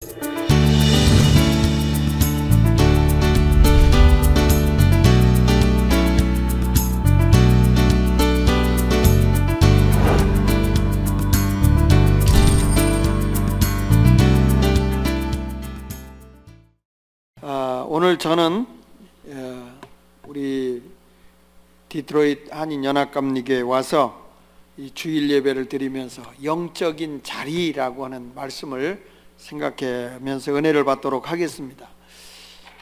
오늘 저는 우리 디트로이트 한인연합감리교회에 와서 이 주일 예배를 드리면서 영적인 자리라고 하는 말씀을 생각하면서 은혜를 받도록 하겠습니다.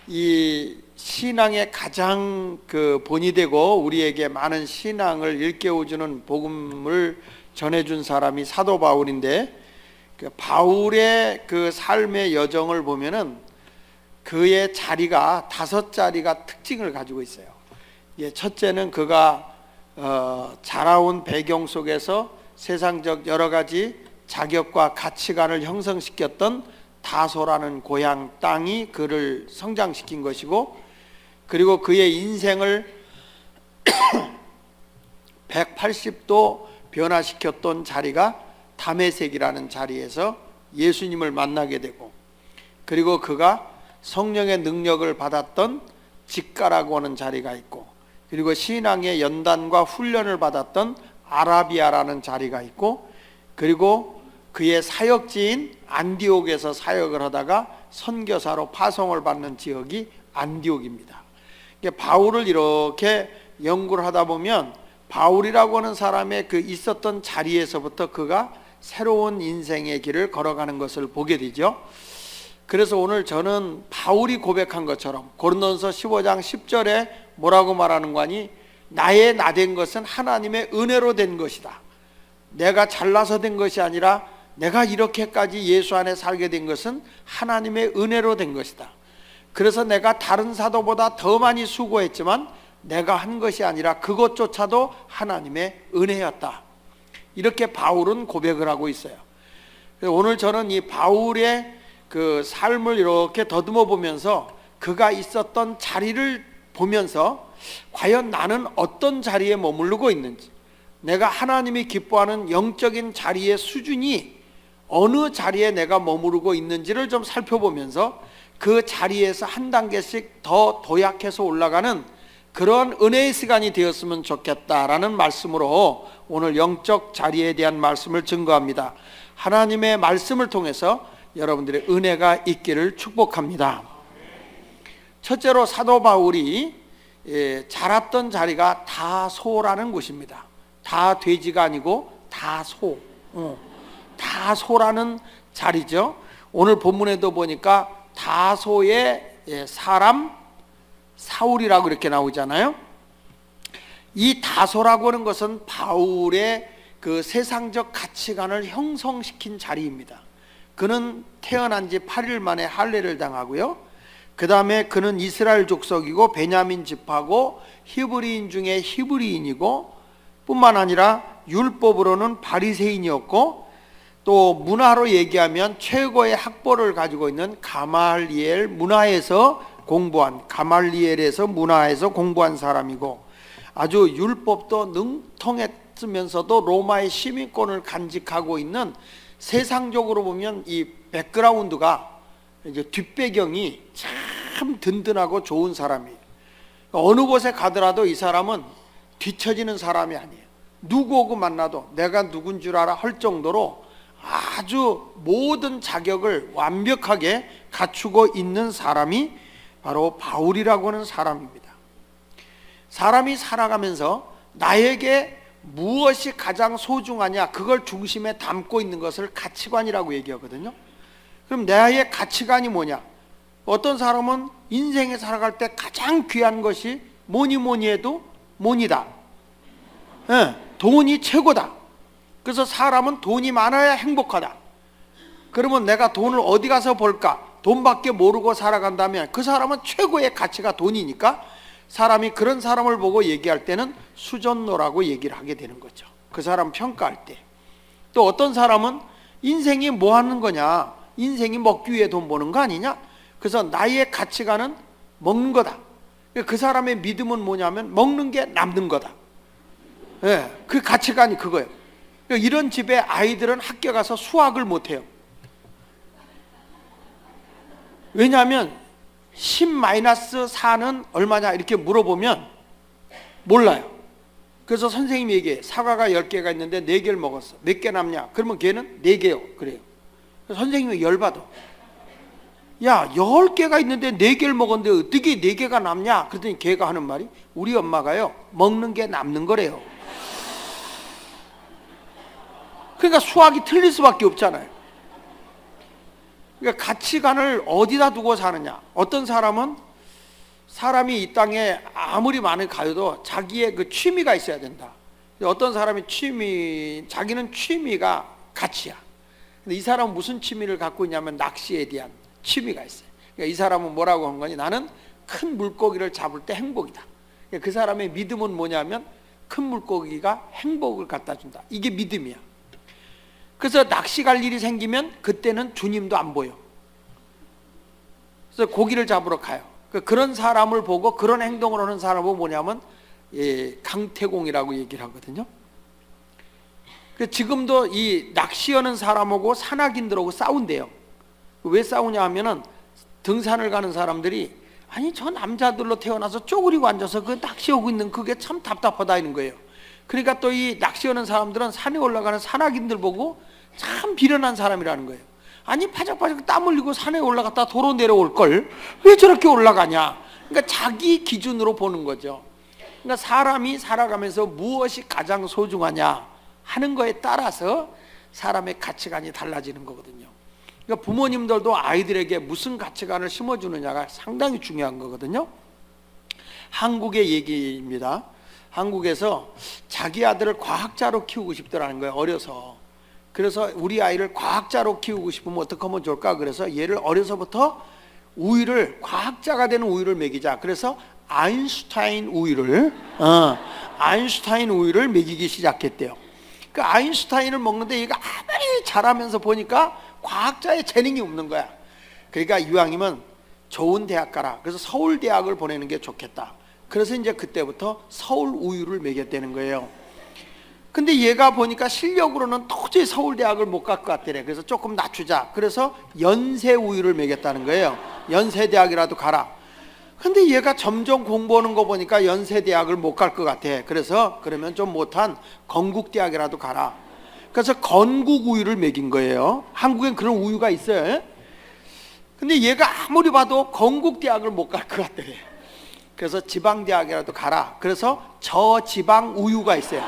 이 신앙의 가장 본이 되고 우리에게 많은 신앙을 일깨워주는 복음을 전해준 사람이 사도 바울인데, 바울의 그 삶의 여정을 보면은 그의 자리가 5자리가 특징을 가지고 있어요. 첫째는 그가 자라온 배경 속에서 세상적 여러 가지 자격과 가치관을 형성시켰던 다소라는 고향 땅이 그를 성장시킨 것이고, 그리고 그의 인생을 180도 변화시켰던 자리가 다메섹이라는 자리에서 예수님을 만나게 되고, 그리고 그가 성령의 능력을 받았던 직가라고 하는 자리가 있고, 그리고 신앙의 연단과 훈련을 받았던 아라비아라는 자리가 있고, 그리고 그의 사역지인 안디옥에서 사역을 하다가 선교사로 파송을 받는 지역이 안디옥입니다. 바울을 이렇게 연구를 하다 보면 바울이라고 하는 사람의 그 있었던 자리에서부터 그가 새로운 인생의 길을 걸어가는 것을 보게 되죠. 그래서 오늘 저는 바울이 고백한 것처럼 고린도전서 15장 10절에 뭐라고 말하는 거니? 나의 나 된 것은 하나님의 은혜로 된 것이다. 내가 잘나서 된 것이 아니라 내가 이렇게까지 예수 안에 살게 된 것은 하나님의 은혜로 된 것이다. 그래서 내가 다른 사도보다 더 많이 수고했지만 내가 한 것이 아니라 그것조차도 하나님의 은혜였다. 이렇게 바울은 고백을 하고 있어요. 오늘 저는 이 바울의 그 삶을 이렇게 더듬어 보면서 그가 있었던 자리를 보면서 과연 나는 어떤 자리에 머무르고 있는지, 내가 하나님이 기뻐하는 영적인 자리의 수준이 어느 자리에 내가 머무르고 있는지를 좀 살펴보면서 그 자리에서 한 단계씩 더 도약해서 올라가는 그런 은혜의 시간이 되었으면 좋겠다라는 말씀으로 오늘 영적 자리에 대한 말씀을 증거합니다. 하나님의 말씀을 통해서 여러분들의 은혜가 있기를 축복합니다. 첫째로 사도 바울이 자랐던 자리가 다소라는 곳입니다. 다 돼지가 아니고 다소, 다소라는 자리죠. 오늘 본문에도 보니까 다소의 사람 사울이라고 이렇게 나오잖아요. 이 다소라고 하는 것은 바울의 그 세상적 가치관을 형성시킨 자리입니다. 그는 태어난 지 8일 만에 할례를 당하고요, 그 다음에 그는 이스라엘 족속이고 베냐민 지파고 히브리인 중에 히브리인이고, 뿐만 아니라 율법으로는 바리새인이었고, 또 문화로 얘기하면 최고의 학벌을 가지고 있는 가말리엘 문화에서 공부한, 가말리엘에서 문화에서 공부한 사람이고, 아주 율법도 능통했으면서도 로마의 시민권을 간직하고 있는, 세상적으로 보면 이 백그라운드가, 이제 뒷배경이 참 든든하고 좋은 사람이에요. 어느 곳에 가더라도 이 사람은 뒤처지는 사람이 아니에요. 누구 오고 만나도 내가 누군 줄 알아 할 정도로 아주 모든 자격을 완벽하게 갖추고 있는 사람이 바로 바울이라고 하는 사람입니다. 사람이 살아가면서 나에게 무엇이 가장 소중하냐, 그걸 중심에 담고 있는 것을 가치관이라고 얘기하거든요. 그럼 나의 가치관이 뭐냐? 어떤 사람은 인생에 살아갈 때 가장 귀한 것이 뭐니 해도 money다. 돈이 최고다. 그래서 사람은 돈이 많아야 행복하다. 그러면 내가 돈을 어디 가서 벌까? 돈밖에 모르고 살아간다면 그 사람은 최고의 가치가 돈이니까 사람이 그런 사람을 보고 얘기할 때는 수전노라고 얘기를 하게 되는 거죠. 그 사람 평가할 때. 또 어떤 사람은 인생이 뭐 하는 거냐, 인생이 먹기 위해 돈 버는 거 아니냐, 그래서 나의 가치관은 먹는 거다. 그 사람의 믿음은 뭐냐면 먹는 게 남는 거다. 그 가치관이 그거예요. 이런 집에 아이들은 학교 가서 수학을 못해요. 왜냐하면 10-4는 얼마냐 이렇게 물어보면 몰라요. 그래서 선생님이 얘기해. 사과가 10개가 있는데 4개를 먹었어. 몇 개 남냐? 그러면 걔는 4개요. 그래요. 그래서 선생님이 열받아. 야, 10개가 있는데 4개를 먹었는데 어떻게 4개가 남냐? 그랬더니 걔가 하는 말이, 우리 엄마가요, 먹는 게 남는 거래요. 그러니까 수학이 틀릴 수밖에 없잖아요. 그러니까 가치관을 어디다 두고 사느냐. 어떤 사람은 사람이 이 땅에 아무리 많이 가도 자기의 그 취미가 있어야 된다. 어떤 사람이 자기는 취미가 가치야. 근데 이 사람은 무슨 취미를 갖고 있냐면 낚시에 대한 취미가 있어요. 그러니까 이 사람은 뭐라고 한 거니? 나는 큰 물고기를 잡을 때 행복이다. 그러니까 그 사람의 믿음은 뭐냐면 큰 물고기가 행복을 갖다 준다. 이게 믿음이야. 그래서 낚시 갈 일이 생기면 그때는 주님도 안 보여. 그래서 고기를 잡으러 가요. 그런 사람을 보고 그런 행동을 하는 사람은 뭐냐면 강태공이라고 얘기를 하거든요. 지금도 이 낚시하는 사람하고 산악인들하고 싸운대요. 왜 싸우냐 하면은 등산을 가는 사람들이, 아니 저 남자들로 태어나서 쪼그리고 앉아서 그 낚시하고 있는 그게 참 답답하다 이런 거예요. 그러니까 또 이 낚시하는 사람들은 산에 올라가는 산악인들 보고 참 비련한 사람이라는 거예요. 아니 바짝바짝 땀 흘리고 산에 올라갔다 도로 내려올 걸 왜 저렇게 올라가냐. 그러니까 자기 기준으로 보는 거죠. 그러니까 사람이 살아가면서 무엇이 가장 소중하냐 하는 거에 따라서 사람의 가치관이 달라지는 거거든요. 그러니까 부모님들도 아이들에게 무슨 가치관을 심어주느냐가 상당히 중요한 거거든요. 한국의 얘기입니다. 한국에서 자기 아들을 과학자로 키우고 싶더라는 거예요. 어려서. 그래서 우리 아이를 과학자로 키우고 싶으면 어떻게 하면 좋을까? 그래서 얘를 어려서부터 과학자가 되는 우유를 먹이자. 그래서 아인슈타인 우유를 먹이기 시작했대요. 그 아인슈타인을 먹는데 얘가 아무리 잘하면서 보니까 과학자의 재능이 없는 거야. 그러니까 이왕이면 좋은 대학 가라. 그래서 서울대학을 보내는 게 좋겠다. 그래서 이제 그때부터 서울 우유를 먹였다는 거예요. 근데 얘가 보니까 실력으로는 도저히 서울대학을 못 갈 것 같더래. 그래서 조금 낮추자. 그래서 연세 우유를 먹였다는 거예요. 연세대학이라도 가라. 근데 얘가 점점 공부하는 거 보니까 연세대학을 못 갈 것 같아. 그래서 그러면 좀 못한 건국대학이라도 가라. 그래서 건국 우유를 먹인 거예요. 한국엔 그런 우유가 있어요. 근데 얘가 아무리 봐도 건국대학을 못 갈 것 같더래. 그래서 지방대학이라도 가라. 그래서 저지방 우유가 있어요.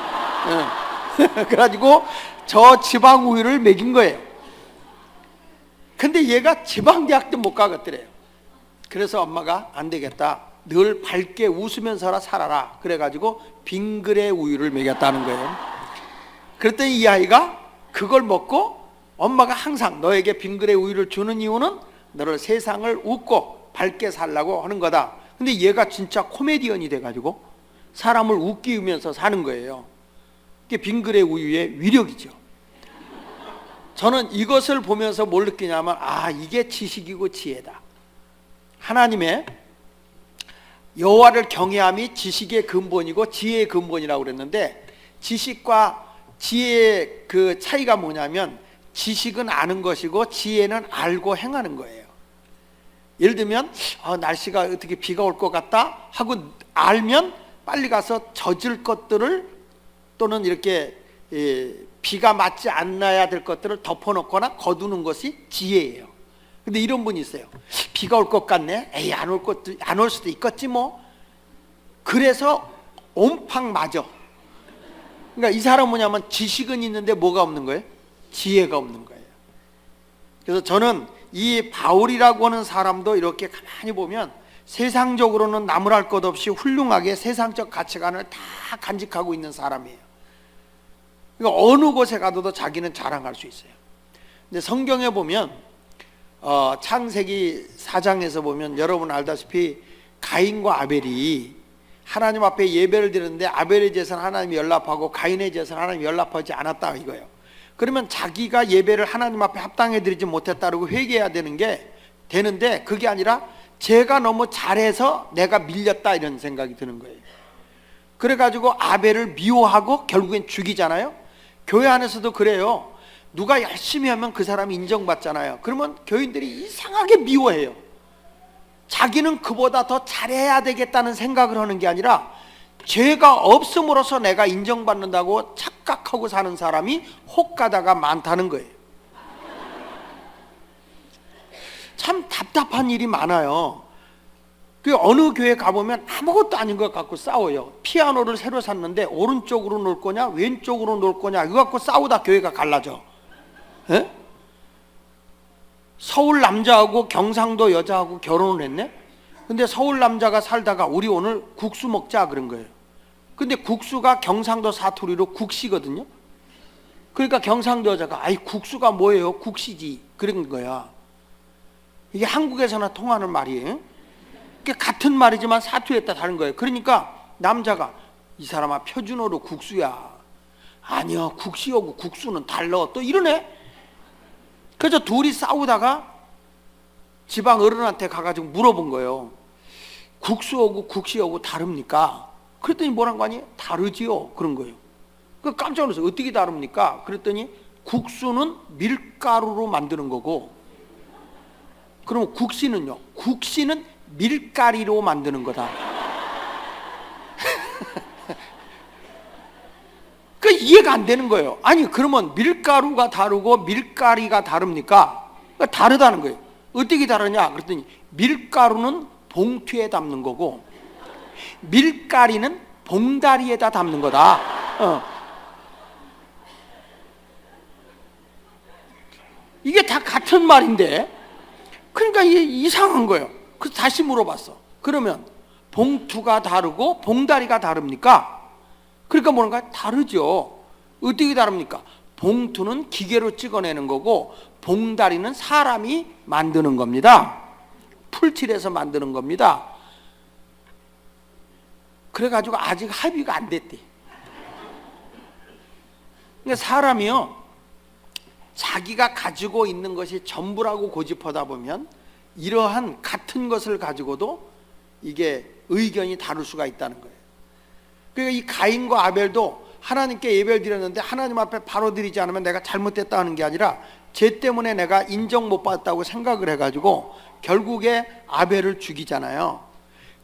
그래가지고 저지방 우유를 먹인 거예요. 근데 얘가 지방대학도 못 가겠더래요. 그래서 엄마가 안 되겠다. 늘 밝게 웃으면서 살아라. 그래가지고 빙그레 우유를 먹였다는 거예요. 그랬더니 이 아이가 그걸 먹고 엄마가 항상 너에게 빙그레 우유를 주는 이유는 너를 세상을 웃고 밝게 살라고 하는 거다. 근데 얘가 진짜 코미디언이 돼가지고 사람을 웃기면서 사는 거예요. 이게 빙그레 우유의 위력이죠. 저는 이것을 보면서 뭘 느끼냐면 이게 지식이고 지혜다. 하나님의 여호와를 경외함이 지식의 근본이고 지혜의 근본이라고 그랬는데, 지식과 지혜의 그 차이가 뭐냐면 지식은 아는 것이고 지혜는 알고 행하는 거예요. 예를 들면 날씨가 어떻게 비가 올 것 같다 하고 알면 빨리 가서 젖을 것들을 또는 이렇게 비가 맞지 않아야 될 것들을 덮어놓거나 거두는 것이 지혜예요. 근데 이런 분이 있어요. 비가 올 것 같네. 에이 안 올 수도 있겠지 뭐. 그래서 온팡 맞아. 그러니까 이 사람은 뭐냐면 지식은 있는데 뭐가 없는 거예요? 지혜가 없는 거예요. 그래서 저는 이 바울이라고 하는 사람도 이렇게 가만히 보면 세상적으로는 나무랄 것 없이 훌륭하게 세상적 가치관을 다 간직하고 있는 사람이에요. 그러니까 어느 곳에 가도 자기는 자랑할 수 있어요. 근데 성경에 보면 창세기 4장에서 보면 여러분 알다시피 가인과 아벨이 하나님 앞에 예배를 드렸는데 아벨의 제사는 하나님이 연락하고 가인의 제사는 하나님이 연락하지 않았다 이거예요. 그러면 자기가 예배를 하나님 앞에 합당해 드리지 못했다고 회개해야 되는데 그게 아니라 제가 너무 잘해서 내가 밀렸다 이런 생각이 드는 거예요. 그래가지고 아벨을 미워하고 결국엔 죽이잖아요. 교회 안에서도 그래요. 누가 열심히 하면 그 사람이 인정받잖아요. 그러면 교인들이 이상하게 미워해요. 자기는 그보다 더 잘해야 되겠다는 생각을 하는 게 아니라 죄가 없음으로써 내가 인정받는다고 착각하고 사는 사람이 혹가다가 많다는 거예요. 참 답답한 일이 많아요. 그 어느 교회 가보면 아무것도 아닌 것 갖고 싸워요. 피아노를 새로 샀는데 오른쪽으로 놓을 거냐 왼쪽으로 놓을 거냐 이거 갖고 싸우다 교회가 갈라져. 에? 서울 남자하고 경상도 여자하고 결혼을 했네. 근데 서울 남자가 살다가 우리 오늘 국수 먹자 그런 거예요. 근데 국수가 경상도 사투리로 국시거든요. 그러니까 경상도 여자가 아이 국수가 뭐예요? 국시지 그런 거야. 이게 한국에서나 통하는 말이에요. 같은 말이지만 사투리에 따라 다른 거예요. 그러니까 남자가 이 사람아 표준어로 국수야. 아니야 국시하고 국수는 달라. 또 이러네. 그래서 둘이 싸우다가 지방 어른한테 가가지고 물어본 거예요. 국수하고 국시하고 다릅니까? 그랬더니 뭐란 거 아니에요? 다르지요. 그런 거예요. 그 깜짝 놀랐어요. 어떻게 다릅니까? 그랬더니 국수는 밀가루로 만드는 거고 그럼 국시는요? 국시는 밀가리로 만드는 거다. 그 이해가 안 되는 거예요. 아니 그러면 밀가루가 다르고 밀가리가 다릅니까? 다르다는 거예요. 어떻게 다르냐? 그랬더니 밀가루는 봉투에 담는 거고 밀가리는 봉다리에다 담는 거다. 이게 다 같은 말인데 그러니까 이게 이상한 거예요. 그래서 다시 물어봤어. 그러면 봉투가 다르고 봉다리가 다릅니까? 그러니까 뭐랄까? 다르죠. 어떻게 다릅니까? 봉투는 기계로 찍어내는 거고 봉다리는 사람이 만드는 겁니다. 풀칠해서 만드는 겁니다. 그래가지고 아직 합의가 안 됐대. 그러니까 사람이요 자기가 가지고 있는 것이 전부라고 고집하다 보면 이러한 같은 것을 가지고도 이게 의견이 다를 수가 있다는 거예요. 그러니까 이 가인과 아벨도 하나님께 예배를 드렸는데 하나님 앞에 바로 드리지 않으면 내가 잘못됐다 하는 게 아니라 죄 때문에 내가 인정 못 받았다고 생각을 해가지고 결국에 아벨을 죽이잖아요.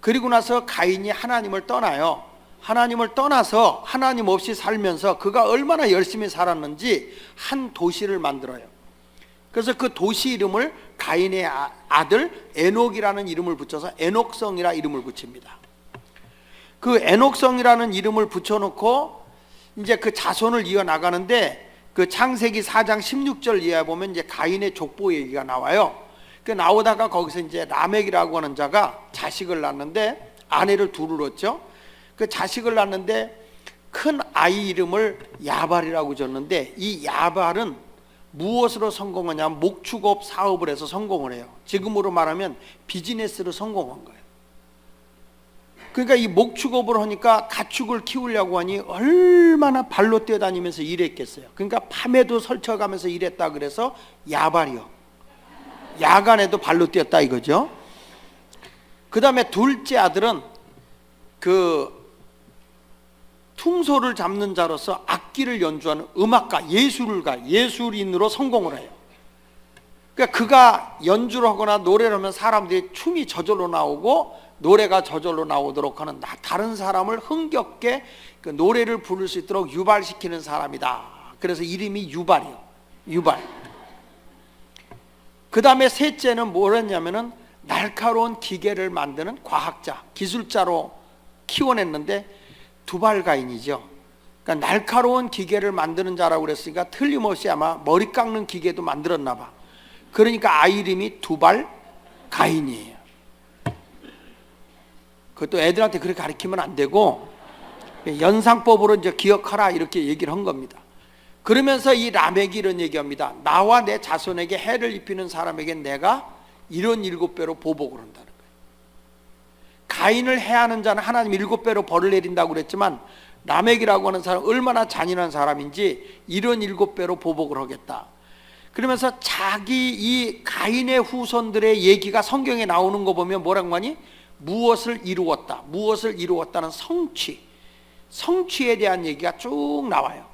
그리고 나서 가인이 하나님을 떠나요. 하나님을 떠나서 하나님 없이 살면서 그가 얼마나 열심히 살았는지 한 도시를 만들어요. 그래서 그 도시 이름을 가인의 아들 에녹이라는 이름을 붙여서 에녹성이라 이름을 붙입니다. 그 에녹성이라는 이름을 붙여놓고 이제 그 자손을 이어나가는데 그 창세기 4장 16절 이하에 보면 이제 가인의 족보 얘기가 나와요. 그 나오다가 거기서 이제 라멕이라고 하는 자가 자식을 낳는데 아내를 둘을 얻죠. 그 자식을 낳는데 큰 아이 이름을 야발이라고 줬는데 이 야발은 무엇으로 성공하냐면 목축업 사업을 해서 성공을 해요. 지금으로 말하면 비즈니스로 성공한 거예요. 그러니까 이 목축업을 하니까 가축을 키우려고 하니 얼마나 발로 뛰어다니면서 일했겠어요. 그러니까 밤에도 설쳐가면서 일했다 그래서 야발이요. 야간에도 발로 뛰었다 이거죠. 그 다음에 둘째 아들은 그 퉁소를 잡는 자로서 악기를 연주하는 음악가, 예술가, 예술인으로 성공을 해요. 그러니까 그가 연주를 하거나 노래를 하면 사람들이 춤이 저절로 나오고 노래가 저절로 나오도록 하는 다른 사람을 흥겹게 그 노래를 부를 수 있도록 유발시키는 사람이다. 그래서 이름이 유발이요. 유발. 그 다음에 셋째는 뭘 했냐면은 날카로운 기계를 만드는 과학자, 기술자로 키워냈는데 두발가인이죠. 그러니까 날카로운 기계를 만드는 자라고 그랬으니까 틀림없이 아마 머리 깎는 기계도 만들었나 봐. 그러니까 아이 이름이 두발가인이에요. 그것도 애들한테 그렇게 가르치면 안 되고 연상법으로 이제 기억하라 이렇게 얘기를 한 겁니다. 그러면서 이 라멕이 이런 얘기합니다. 나와 내 자손에게 해를 입히는 사람에게 내가 이런 7배로 보복을 한다는 거예요. 가인을 해하는 자는 하나님 7배로 벌을 내린다고 그랬지만 라멕이라고 하는 사람 얼마나 잔인한 사람인지 이런 7배로 보복을 하겠다. 그러면서 자기 이 가인의 후손들의 얘기가 성경에 나오는 거 보면 뭐라고 하니? 무엇을 이루었다. 무엇을 이루었다는 성취에 대한 얘기가 쭉 나와요.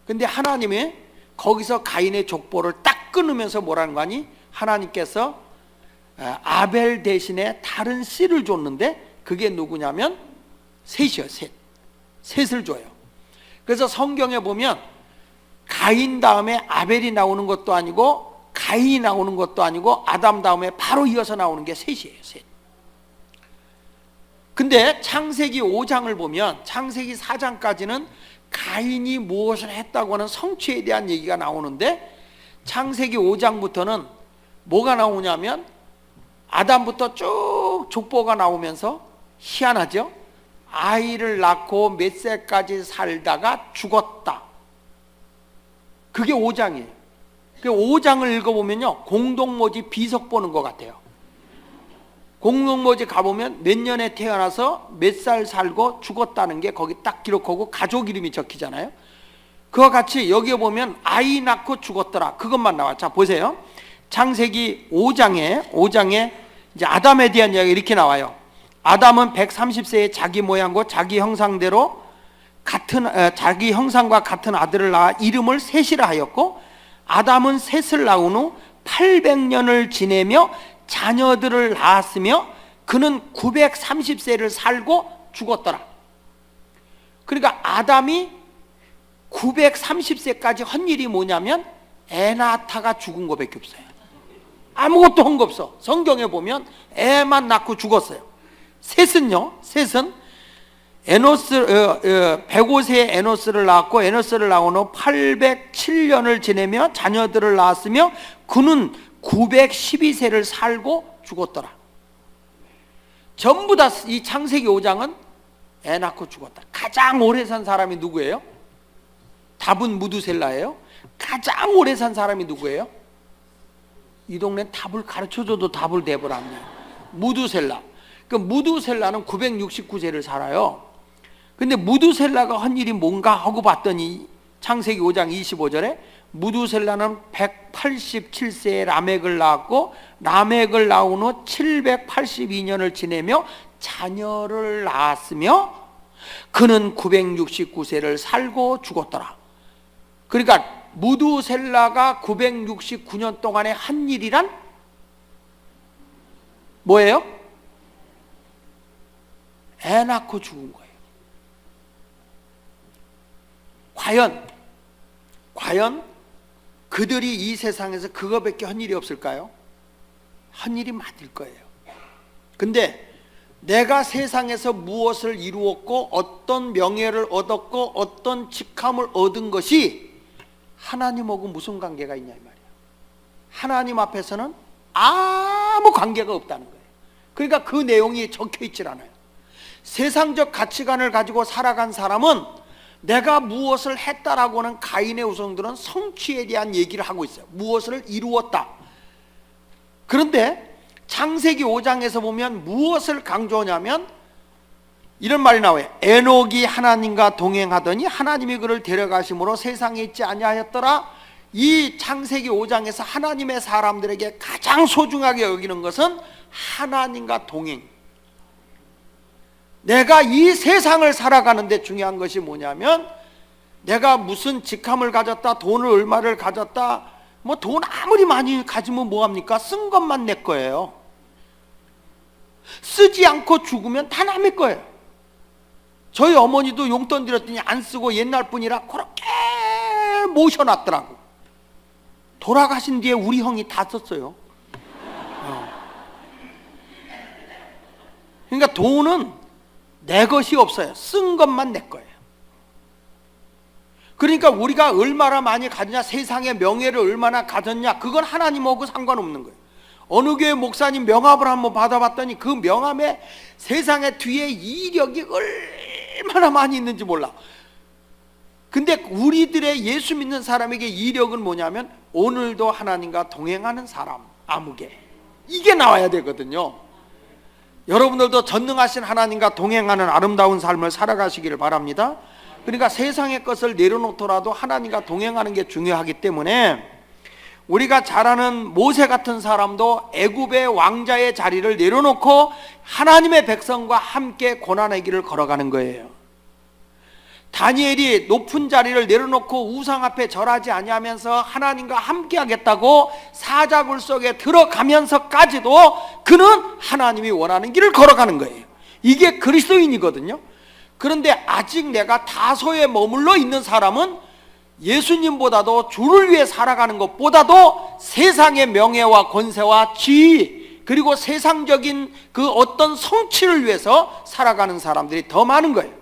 근데 하나님이 거기서 가인의 족보를 딱 끊으면서 뭐라는 거 아니? 하나님께서 아벨 대신에 다른 씨를 줬는데 그게 누구냐면 셋이요. 셋을 줘요. 그래서 성경에 보면 가인 다음에 아벨이 나오는 것도 아니고 가인이 나오는 것도 아니고 아담 다음에 바로 이어서 나오는 게 셋이에요. 셋. 근데 창세기 5장을 보면 창세기 4장까지는 가인이 무엇을 했다고 하는 성취에 대한 얘기가 나오는데 창세기 5장부터는 뭐가 나오냐면 아담부터 쭉 족보가 나오면서 희한하죠? 아이를 낳고 몇 세까지 살다가 죽었다. 그게 5장이에요. 그 5장을 읽어보면요 공동모집 비석 보는 것 같아요. 공동모집 가보면 몇 년에 태어나서 몇 살 살고 죽었다는 게 거기 딱 기록하고 가족 이름이 적히잖아요. 그와 같이 여기에 보면 아이 낳고 죽었더라 그것만 나와. 자 보세요. 창세기 5장에 이제 아담에 대한 이야기가 이렇게 나와요. 아담은 130세에 자기 모양과 자기 형상대로 자기 형상과 같은 아들을 낳아 이름을 셋이라 하였고 아담은 셋을 낳은 후 800년을 지내며 자녀들을 낳았으며 그는 930세를 살고 죽었더라. 그러니까 아담이 930세까지 한 일이 뭐냐면 애 낳다가 죽은 거밖에 없어요. 아무것도 한 거 없어. 성경에 보면 애만 낳고 죽었어요. 셋은요, 셋은 105세에 에노스를 낳았고 에노스를 낳은 후 807년을 지내며 자녀들을 낳았으며 그는 912세를 살고 죽었더라. 전부 다 이 창세기 5장은 애 낳고 죽었다. 가장 오래 산 사람이 누구예요? 답은 무두셀라예요. 가장 오래 산 사람이 누구예요? 이 동네 답을 가르쳐줘도 답을 대볼 않네. 무두셀라. 그 무두셀라는 969세를 살아요. 근데 무두셀라가 한 일이 뭔가 하고 봤더니 창세기 5장 25절에 무두셀라는 187세에 라멕을 낳았고 라멕을 낳은 후 782년을 지내며 자녀를 낳았으며 그는 969세를 살고 죽었더라. 그러니까 무두셀라가 969년 동안에 한 일이란 뭐예요? 애 낳고 죽은 거예요. 과연 그들이 이 세상에서 그거밖에 한 일이 없을까요? 한 일이 많을 거예요. 근데 내가 세상에서 무엇을 이루었고 어떤 명예를 얻었고 어떤 직함을 얻은 것이 하나님하고 무슨 관계가 있냐 이 말이에요. 하나님 앞에서는 아무 관계가 없다는 거예요. 그러니까 그 내용이 적혀 있질 않아요. 세상적 가치관을 가지고 살아간 사람은 내가 무엇을 했다라고 하는 가인의 우성들은 성취에 대한 얘기를 하고 있어요. 무엇을 이루었다. 그런데 창세기 5장에서 보면 무엇을 강조하냐면 이런 말이 나와요. 에녹이 하나님과 동행하더니 하나님이 그를 데려가심으로 세상에 있지 아니하였더라. 이 창세기 5장에서 하나님의 사람들에게 가장 소중하게 여기는 것은 하나님과 동행. 내가 이 세상을 살아가는데 중요한 것이 뭐냐면 내가 무슨 직함을 가졌다, 돈을 얼마를 가졌다, 뭐 돈 아무리 많이 가지면 뭐합니까? 쓴 것만 내 거예요. 쓰지 않고 죽으면 다 남의 거예요. 저희 어머니도 용돈 드렸더니 안 쓰고 옛날 분이라 그렇게 모셔놨더라고. 돌아가신 뒤에 우리 형이 다 썼어요. 그러니까 돈은 내 것이 없어요. 쓴 것만 내 거예요. 그러니까 우리가 얼마나 많이 가졌냐, 세상의 명예를 얼마나 가졌냐, 그건 하나님하고 상관없는 거예요. 어느 교회 목사님 명함을 한번 받아봤더니 그 명함에 세상에 뒤에 이력이 얼마나 많이 있는지 몰라. 근데 우리들의 예수 믿는 사람에게 이력은 뭐냐면 오늘도 하나님과 동행하는 사람, 아무개, 이게 나와야 되거든요. 여러분들도 전능하신 하나님과 동행하는 아름다운 삶을 살아가시기를 바랍니다. 그러니까 세상의 것을 내려놓더라도 하나님과 동행하는 게 중요하기 때문에 우리가 잘 아는 모세 같은 사람도 애굽의 왕자의 자리를 내려놓고 하나님의 백성과 함께 고난의 길을 걸어가는 거예요. 다니엘이 높은 자리를 내려놓고 우상 앞에 절하지 아니하면서 하나님과 함께 하겠다고 사자굴 속에 들어가면서까지도 그는 하나님이 원하는 길을 걸어가는 거예요. 이게 그리스도인이거든요. 그런데 아직 내가 다소에 머물러 있는 사람은 예수님보다도 주를 위해 살아가는 것보다도 세상의 명예와 권세와 지위, 그리고 세상적인 그 어떤 성취를 위해서 살아가는 사람들이 더 많은 거예요.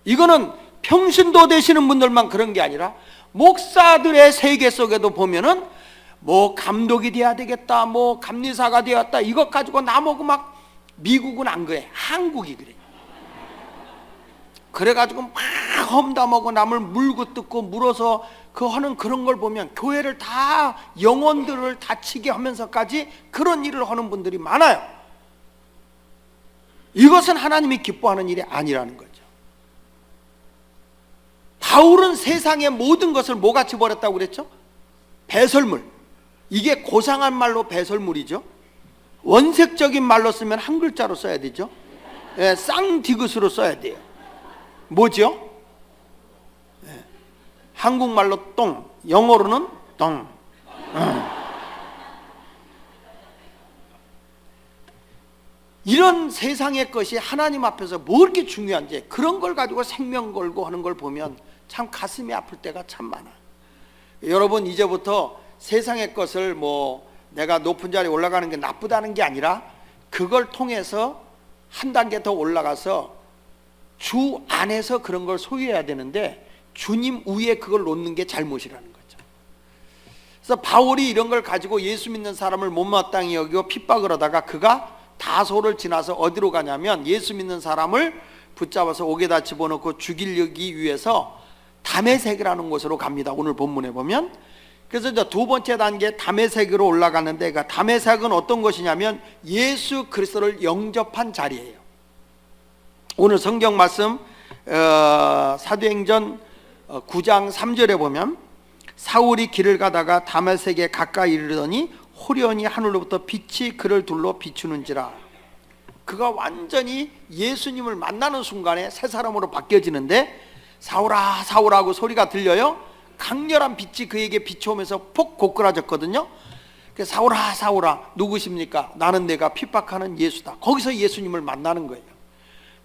이거는 평신도 되시는 분들만 그런 게 아니라 목사들의 세계 속에도 보면은 뭐 감독이 돼야 되겠다, 뭐 감리사가 되었다, 이것 가지고 나보고 막 미국은 안 그래, 한국이 그래. 그래가지고 막 험담하고 남을 물고 뜯고 물어서 그 하는 그런 걸 보면 교회를 다, 영혼들을 다치게 하면서까지 그런 일을 하는 분들이 많아요. 이것은 하나님이 기뻐하는 일이 아니라는 거죠. 바울은 세상의 모든 것을 뭐같이 버렸다고 그랬죠? 배설물. 이게 고상한 말로 배설물이죠. 원색적인 말로 쓰면 한 글자로 써야 되죠. 예, 쌍디귿으로 써야 돼요. 뭐죠? 예, 한국말로 똥, 영어로는 똥. 이런 세상의 것이 하나님 앞에서 뭐 이렇게 중요한지, 그런 걸 가지고 생명 걸고 하는 걸 보면 참 가슴이 아플 때가 참 많아. 여러분, 이제부터 세상의 것을 뭐 내가 높은 자리에 올라가는 게 나쁘다는 게 아니라 그걸 통해서 한 단계 더 올라가서 주 안에서 그런 걸 소유해야 되는데 주님 위에 그걸 놓는 게 잘못이라는 거죠. 그래서 바울이 이런 걸 가지고 예수 믿는 사람을 못마땅히 여기고 핍박을 하다가 그가 다소를 지나서 어디로 가냐면 예수 믿는 사람을 붙잡아서 옥에다 집어넣고 죽이기 위해서 다메섹이라는 곳으로 갑니다. 오늘 본문에 보면. 그래서 이제 두 번째 단계 다메섹으로 올라가는데, 그 다메섹은 어떤 곳이냐면 예수 그리스도를 영접한 자리예요. 오늘 성경 말씀 사도행전 9장 3절에 보면 사울이 길을 가다가 다메섹에 가까이 이르더니 호련히 하늘로부터 빛이 그를 둘러 비추는지라. 그가 완전히 예수님을 만나는 순간에 새 사람으로 바뀌어지는데, 사울아 사울아 하고 소리가 들려요. 강렬한 빛이 그에게 비춰오면서 폭 고꾸라졌거든요. 그래서 사울아 사울아 누구십니까? 나는 내가 핍박하는 예수다. 거기서 예수님을 만나는 거예요.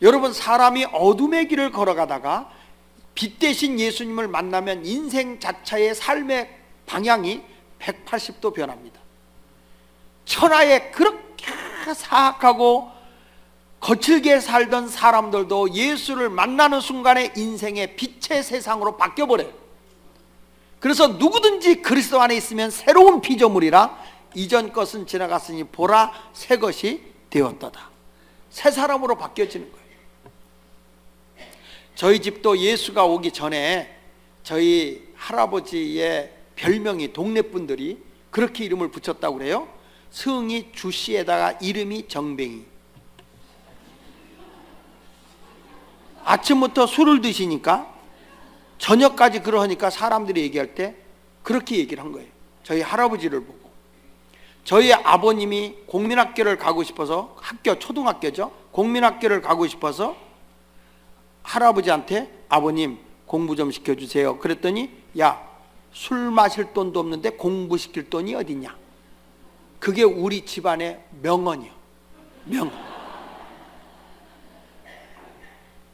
여러분, 사람이 어둠의 길을 걸어가다가 빛 대신 예수님을 만나면 인생 자체의 삶의 방향이 180도 변합니다. 천하에 그렇게 사악하고 거칠게 살던 사람들도 예수를 만나는 순간에 인생의 빛의 세상으로 바뀌어버려요. 그래서 누구든지 그리스도 안에 있으면 새로운 피조물이라 이전 것은 지나갔으니 보라 새 것이 되었도다. 새 사람으로 바뀌어지는 거예요. 저희 집도 예수가 오기 전에 저희 할아버지의 별명이 동네 분들이 그렇게 이름을 붙였다고 그래요. 승이 주씨에다가 이름이 정뱅이. 아침부터 술을 드시니까 저녁까지 그러니까 사람들이 얘기할 때 그렇게 얘기를 한 거예요. 저희 할아버지를 보고. 저희 아버님이 공민학교를 가고 싶어서, 학교 초등학교죠, 공민학교를 가고 싶어서 할아버지한테 아버님 공부 좀 시켜주세요 그랬더니, 야, 술 마실 돈도 없는데 공부시킬 돈이 어디냐. 그게 우리 집안의 명언이요. 명언.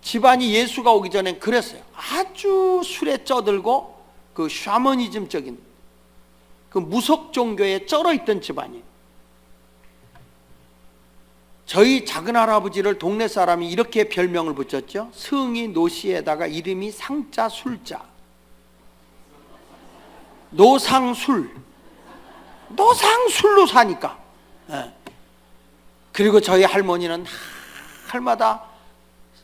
집안이 예수가 오기 전엔 그랬어요. 아주 술에 쪄들고 그 샤머니즘적인 그 무속 종교에 쩔어있던 집안이에요. 저희 작은 할아버지를 동네 사람이 이렇게 별명을 붙였죠. 승이 노시에다가 이름이 상자 술자. 노상술. 노상술로 사니까. 예. 그리고 저희 할머니는 할마다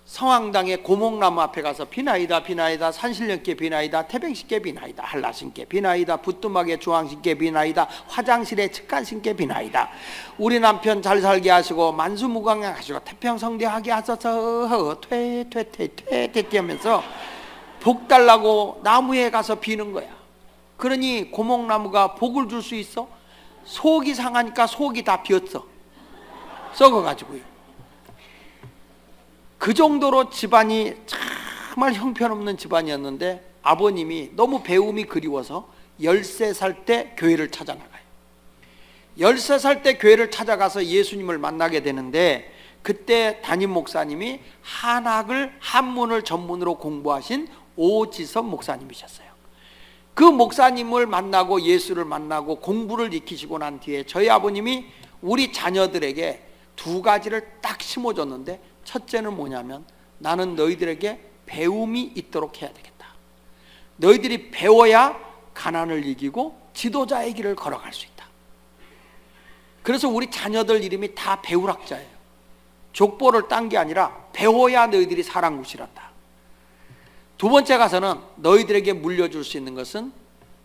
성황당의 고목나무 앞에 가서 비나이다 비나이다 산신령께 비나이다 태백신께 비나이다 한라신께 비나이다 부뚜막에 주황신께 비나이다 화장실에 측간신께 비나이다 우리 남편 잘 살게 하시고 만수무강하시고 태평성대하게 하소서 퇴퇴퇴퇴퇴 하면서 복 달라고 나무에 가서 비는 거야. 그러니 고목나무가 복을 줄 수 있어? 속이 상하니까 속이 다 비었어. 썩어가지고요. 그 정도로 집안이 참 정말 형편없는 집안이었는데 아버님이 너무 배움이 그리워서 13살 때 교회를 찾아나가요. 13살 때 교회를 찾아가서 예수님을 만나게 되는데, 그때 담임 목사님이 한문을 전문으로 공부하신 오지섭 목사님이셨어요. 그 목사님을 만나고 예수를 만나고 공부를 익히시고 난 뒤에 저희 아버님이 우리 자녀들에게 두 가지를 딱 심어줬는데, 첫째는 뭐냐면 나는 너희들에게 배움이 있도록 해야 되겠다. 너희들이 배워야 가난을 이기고 지도자의 길을 걸어갈 수 있다. 그래서 우리 자녀들 이름이 다 배울학자예요. 족보를 딴 게 아니라 배워야 너희들이 사랑구실한다. 두 번째 가서는 너희들에게 물려줄 수 있는 것은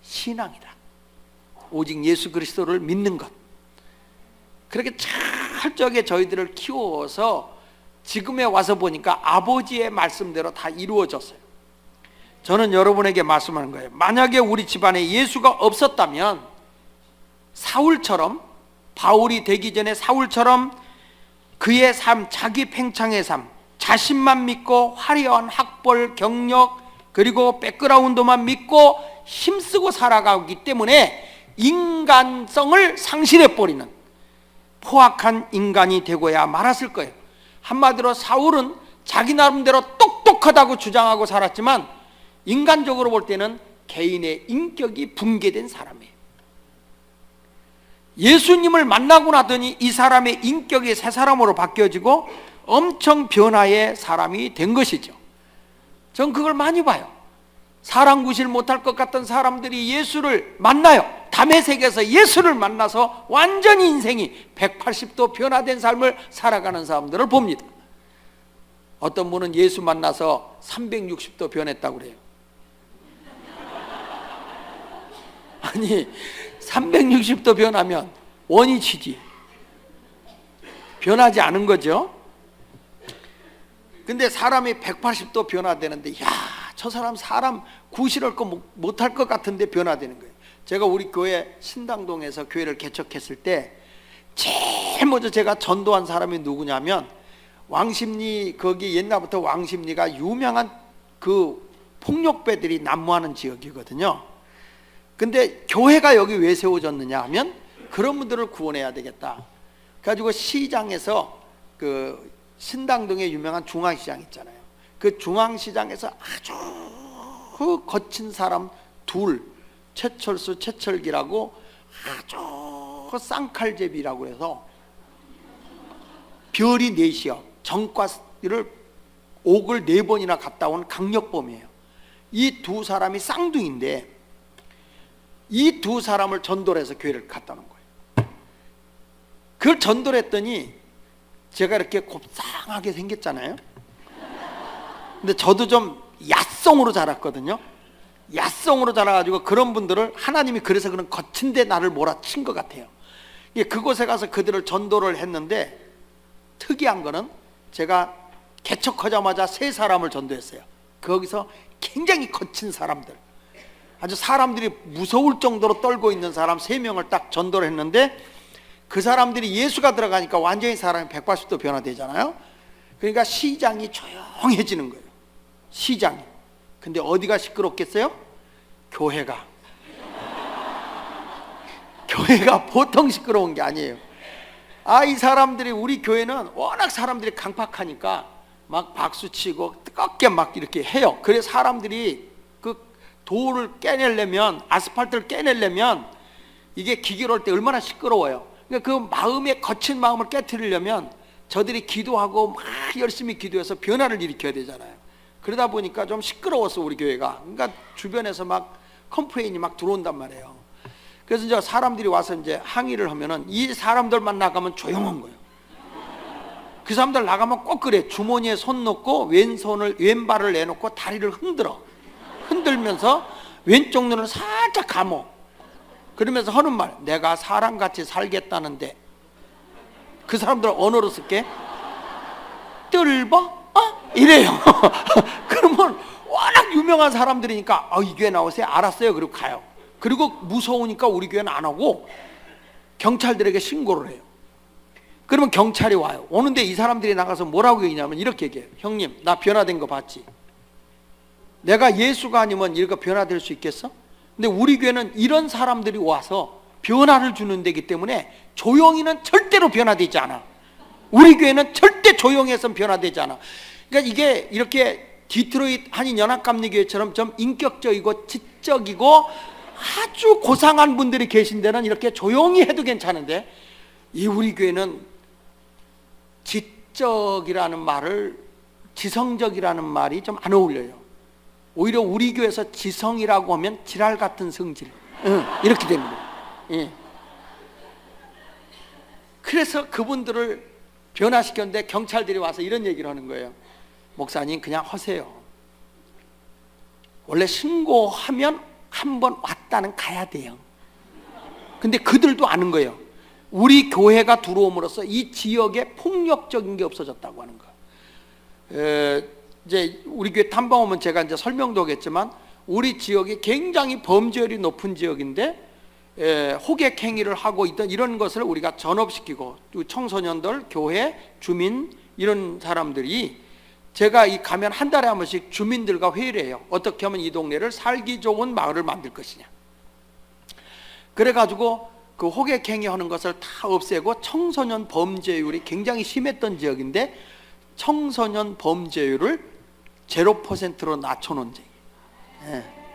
신앙이다. 오직 예수 그리스도를 믿는 것. 그렇게 철저하게 저희들을 키워서 지금에 와서 보니까 아버지의 말씀대로 다 이루어졌어요. 저는 여러분에게 말씀하는 거예요. 만약에 우리 집안에 예수가 없었다면 사울처럼, 바울이 되기 전에 사울처럼 그의 삶, 자기 팽창의 삶, 자신만 믿고 화려한 학벌, 경력, 그리고 백그라운드만 믿고 힘쓰고 살아가기 때문에 인간성을 상실해버리는 포악한 인간이 되고야 말았을 거예요. 한마디로 사울은 자기 나름대로 똑똑하다고 주장하고 살았지만 인간적으로 볼 때는 개인의 인격이 붕괴된 사람이에요. 예수님을 만나고 나더니 이 사람의 인격이 새 사람으로 바뀌어지고 엄청 변화의 사람이 된 것이죠. 전 그걸 많이 봐요. 사랑 구실 못할 것 같던 사람들이 예수를 만나요. 담에색에서 예수를 만나서 완전히 인생이 180도 변화된 삶을 살아가는 사람들을 봅니다. 어떤 분은 예수 만나서 360도 변했다고 그래요. 아니 360도 변하면 원위치지, 변하지 않은 거죠. 근데 사람이 180도 변화되는데, 야, 저 사람 구실할 거 못할 것 같은데 변화되는 거예요. 제가 우리 교회 신당동에서 교회를 개척했을 때 제일 먼저 제가 전도한 사람이 누구냐면, 왕십리, 거기 옛날부터 왕십리가 유명한 그 폭력배들이 난무하는 지역이거든요. 근데 교회가 여기 왜 세워졌느냐 하면 그런 분들을 구원해야 되겠다. 그래가지고 시장에서, 그 신당동에 유명한 중앙시장 있잖아요. 그 중앙시장에서 아주 거친 사람 둘, 최철수, 최철기라고 아주 쌍칼제비라고 해서 별이 넷이요. 전과를 옥을 4번이나 갔다 온 강력범이에요. 이 두 사람이 쌍둥이인데 이 두 사람을 전도를 해서 교회를 갖다 놓은 거예요. 그걸 전도를 했더니 제가 이렇게 곱상하게 생겼잖아요. 근데 저도 좀 야성으로 자랐거든요. 야성으로 자라가지고 그런 분들을 하나님이 그래서 그런 거친데 나를 몰아친 것 같아요. 그곳에 가서 그들을 전도를 했는데 특이한 거는 제가 개척하자마자 3사람을 전도했어요. 거기서 굉장히 거친 사람들, 아주 사람들이 무서울 정도로 떨고 있는 사람 3명을 딱 전도를 했는데, 그 사람들이 예수가 들어가니까 완전히 사람이 180도 변화되잖아요. 그러니까 시장이 조용해지는 거예요. 시장이. 근데 어디가 시끄럽겠어요? 교회가. 교회가 보통 시끄러운 게 아니에요. 이 사람들이, 우리 교회는 워낙 사람들이 강팍하니까 막 박수치고 뜨겁게 막 이렇게 해요. 그래서 사람들이 그 돌을 깨내려면, 아스팔트를 깨내려면 이게 기계로 할 때 얼마나 시끄러워요. 그러니까 그 마음의 거친 마음을 깨트리려면 저들이 기도하고 막 열심히 기도해서 변화를 일으켜야 되잖아요. 그러다 보니까 좀 시끄러웠어, 우리 교회가. 그러니까 주변에서 막 컴플레인이 막 들어온단 말이에요. 그래서 이제 사람들이 와서 이제 항의를 하면은 이 사람들만 나가면 조용한 거예요. 그 사람들 나가면 꼭 그래. 주머니에 손 넣고 왼발을 내놓고 다리를 흔들면서 왼쪽 눈을 살짝 감어. 그러면서 하는 말, 내가 사람같이 살겠다는데. 그 사람들은 언어로 쓸게. 뜰버? 이래요. 그러면 워낙 유명한 사람들이니까 이 교회 나오세요? 알았어요. 그리고 가요. 그리고 무서우니까 우리 교회는 안 하고 경찰들에게 신고를 해요. 그러면 경찰이 와요. 오는데 이 사람들이 나가서 뭐라고 얘기냐면 이렇게 얘기해요. 형님, 나 변화된 거 봤지? 내가 예수가 아니면 이렇게 변화될 수 있겠어? 근데 우리 교회는 이런 사람들이 와서 변화를 주는 데기 때문에 조용히는 절대로 변화되지 않아. 우리 교회는 절대 조용해서는 변화되지 않아. 그러니까 이게 이렇게 디트로이트 한인연합감리교회처럼 좀 인격적이고 지적이고 아주 고상한 분들이 계신 데는 이렇게 조용히 해도 괜찮은데, 이 우리 교회는 지적이라는 말을, 지성적이라는 말이 좀 안 어울려요. 오히려 우리 교회에서 지성이라고 하면 지랄 같은 성질, 이렇게 됩니다. 예. 그래서 그분들을 변화시켰는데 경찰들이 와서 이런 얘기를 하는 거예요. 목사님 그냥 하세요. 원래 신고하면 한번 왔다는 가야 돼요. 근데 그들도 아는 거예요. 우리 교회가 들어옴으로써 이 지역에 폭력적인 게 없어졌다고 하는 거예요. 이제 우리 교회 탐방 오면 제가 이제 설명도 하겠지만, 우리 지역이 굉장히 범죄율이 높은 지역인데 호객 행위를 하고 있던 이런 것을 우리가 전업시키고, 청소년들, 교회, 주민 이런 사람들이, 제가 이 가면 한 달에 한 번씩 주민들과 회의를 해요. 어떻게 하면 이 동네를 살기 좋은 마을을 만들 것이냐. 그래가지고 그 호객 행위 하는 것을 다 없애고, 청소년 범죄율이 굉장히 심했던 지역인데 청소년 범죄율을 0%로 낮춰놓은 적이,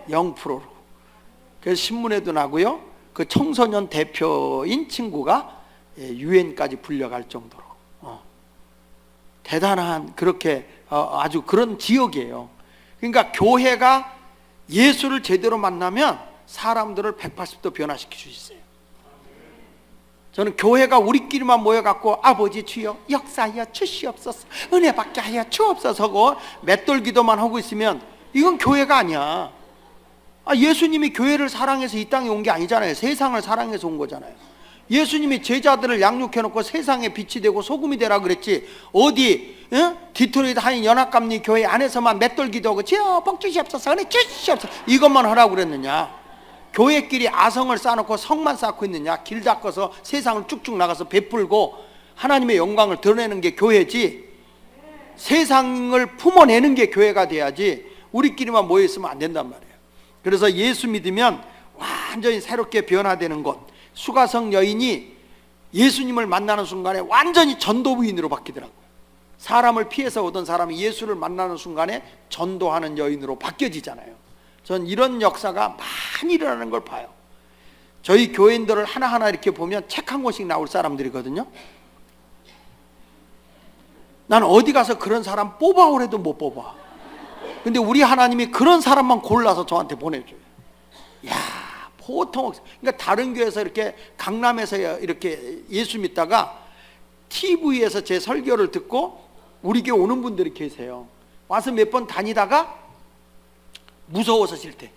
0%로. 그래서 신문에도 나고요. 그 청소년 대표인 친구가 유엔까지 불려갈 정도로 대단한, 그렇게 아주 그런 지역이에요. 그러니까 교회가 예수를 제대로 만나면 사람들을 180도 변화시킬 수 있어요. 저는 교회가 우리끼리만 모여갖고 아버지 주여 역사하여 주시옵소서, 은혜 받게 하여 주옵소서 하고 맷돌 기도만 하고 있으면 이건 교회가 아니야. 예수님이 교회를 사랑해서 이 땅에 온 게 아니잖아요. 세상을 사랑해서 온 거잖아요. 예수님이 제자들을 양육해놓고 세상에 빛이 되고 소금이 되라 그랬지, 어디 디트로이트 한인연합감리 교회 안에서만 맷돌 기도하고 주여 복 주시옵소서, 은혜 주시옵소서 이것만 하라고 그랬느냐? 교회끼리 아성을 쌓아놓고 성만 쌓고 있느냐? 길 닦아서 세상을 쭉쭉 나가서 베풀고 하나님의 영광을 드러내는 게 교회지, 세상을 품어내는 게 교회가 돼야지 우리끼리만 모여있으면 안 된단 말이에요. 그래서 예수 믿으면 완전히 새롭게 변화되는 것. 수가성 여인이 예수님을 만나는 순간에 완전히 전도부인으로 바뀌더라고요. 사람을 피해서 오던 사람이 예수를 만나는 순간에 전도하는 여인으로 바뀌어지잖아요. 전 이런 역사가 많이 일어나는 걸 봐요. 저희 교인들을 하나하나 이렇게 보면 책 한 권씩 나올 사람들이거든요. 난 어디 가서 그런 사람 뽑아오래도 못 뽑아. 근데 우리 하나님이 그런 사람만 골라서 저한테 보내줘요. 야, 보통, 그러니까 다른 교회에서 이렇게 강남에서 이렇게 예수 믿다가 TV에서 제 설교를 듣고 우리 교회 오는 분들이 계세요. 와서 몇 번 다니다가 무서워서 싫대.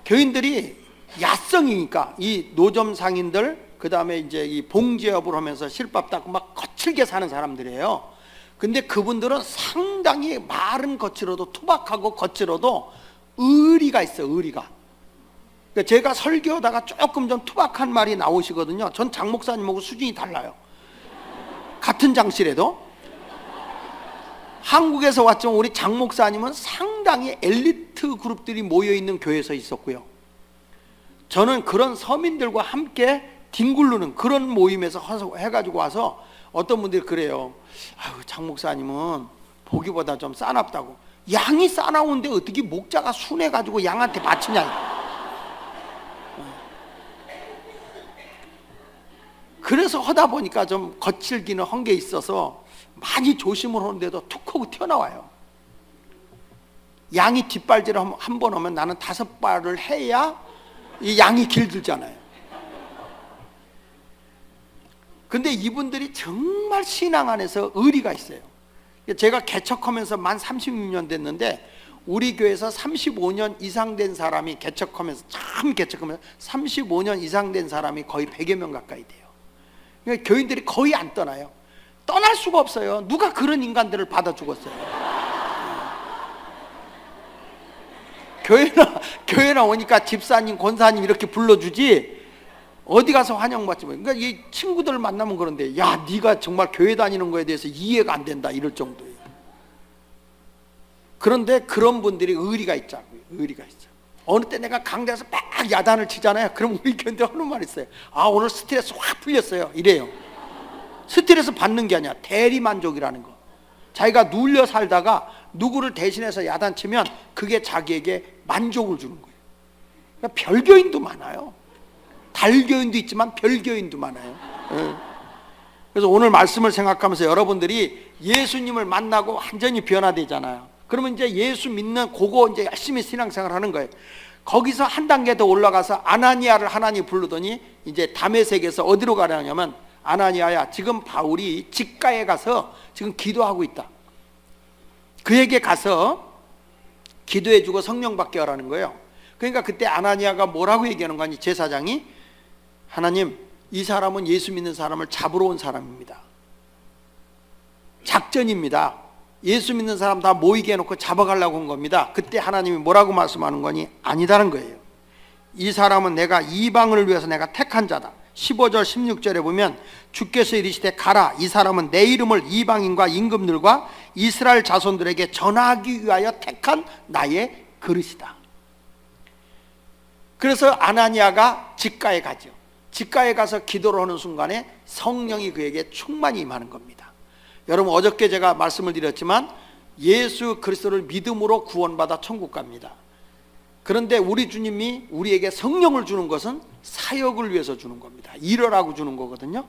교인들이 야성이니까 이 노점 상인들, 그 다음에 이제 이 봉제업을 하면서 실밥 닦고 막 거칠게 사는 사람들이에요. 근데 그분들은 상당히 말은 거칠어도, 투박하고 거칠어도 의리가 있어요. 의리가. 그러니까 제가 설교하다가 조금 좀 투박한 말이 나오시거든요. 전 장 목사님하고 수준이 달라요. 같은 장실에도. 한국에서 왔지만 우리 장 목사님은 상당히 엘리트 그룹들이 모여있는 교회에서 있었고요. 저는 그런 서민들과 함께 뒹굴르는 그런 모임에서 해가지고 와서 어떤 분들이 그래요. 아유, 장 목사님은 보기보다 좀 싸납다고. 양이 싸나운데 어떻게 목자가 순해가지고 양한테 바치냐. 그래서 하다 보니까 좀 거칠기는 한 게 있어서 많이 조심을 하는데도 툭 하고 튀어나와요. 양이 뒷발질을 한 번 하면 나는 5발을 해야 이 양이 길들잖아요. 근데 이분들이 정말 신앙 안에서 의리가 있어요. 제가 개척하면서 만 36년 됐는데 우리 교회에서 35년 이상 된 사람이 개척하면서 35년 이상 된 사람이 거의 100여 명 가까이 돼요. 그러니까 교인들이 거의 안 떠나요. 떠날 수가 없어요. 누가 그런 인간들을 받아 죽었어요. 교회나 오니까 집사님, 권사님 이렇게 불러주지 어디 가서 환영받지 못. 그러니까 이 친구들을 만나면 그런데, 야, 네가 정말 교회 다니는 거에 대해서 이해가 안 된다 이럴 정도예요. 그런데 그런 분들이 의리가 있자고요. 의리가 있죠. 어느 때 내가 강대에서 막 야단을 치잖아요. 그럼 우리 견뎌 하는 말 있어요. 아, 오늘 스트레스 확 풀렸어요. 이래요. 스트레스 받는 게 아니야. 대리만족이라는 거. 자기가 눌려 살다가 누구를 대신해서 야단치면 그게 자기에게 만족을 주는 거예요. 그러니까 별교인도 많아요. 달교인도 있지만 별교인도 많아요. 그래서 오늘 말씀을 생각하면서 여러분들이 예수님을 만나고 완전히 변화되잖아요. 그러면 이제 예수 믿는 그거 이제 열심히 신앙생활 하는 거예요. 거기서 한 단계 더 올라가서 아나니아를 하나님 부르더니 이제 다메섹에서 어디로 가려냐면, 아나니아야, 지금 바울이 직가에 가서 지금 기도하고 있다. 그에게 가서 기도해 주고 성령 받게 하라는 거예요. 그러니까 그때 아나니아가 뭐라고 얘기하는 거니? 제사장이, 하나님, 이 사람은 예수 믿는 사람을 잡으러 온 사람입니다. 작전입니다. 예수 믿는 사람 다 모이게 해놓고 잡아가려고 한 겁니다. 그때 하나님이 뭐라고 말씀하는 거니? 아니다는 거예요. 이 사람은 내가 이방을 위해서 내가 택한 자다. 15절 16절에 보면 주께서 이르시되 가라, 이 사람은 내 이름을 이방인과 임금들과 이스라엘 자손들에게 전하기 위하여 택한 나의 그릇이다. 그래서 아나니아가 직가에 가죠. 직가에 가서 기도를 하는 순간에 성령이 그에게 충만히 임하는 겁니다. 여러분, 어저께 제가 말씀을 드렸지만 예수 그리스도를 믿음으로 구원받아 천국 갑니다. 그런데 우리 주님이 우리에게 성령을 주는 것은 사역을 위해서 주는 겁니다. 일하라고 주는 거거든요.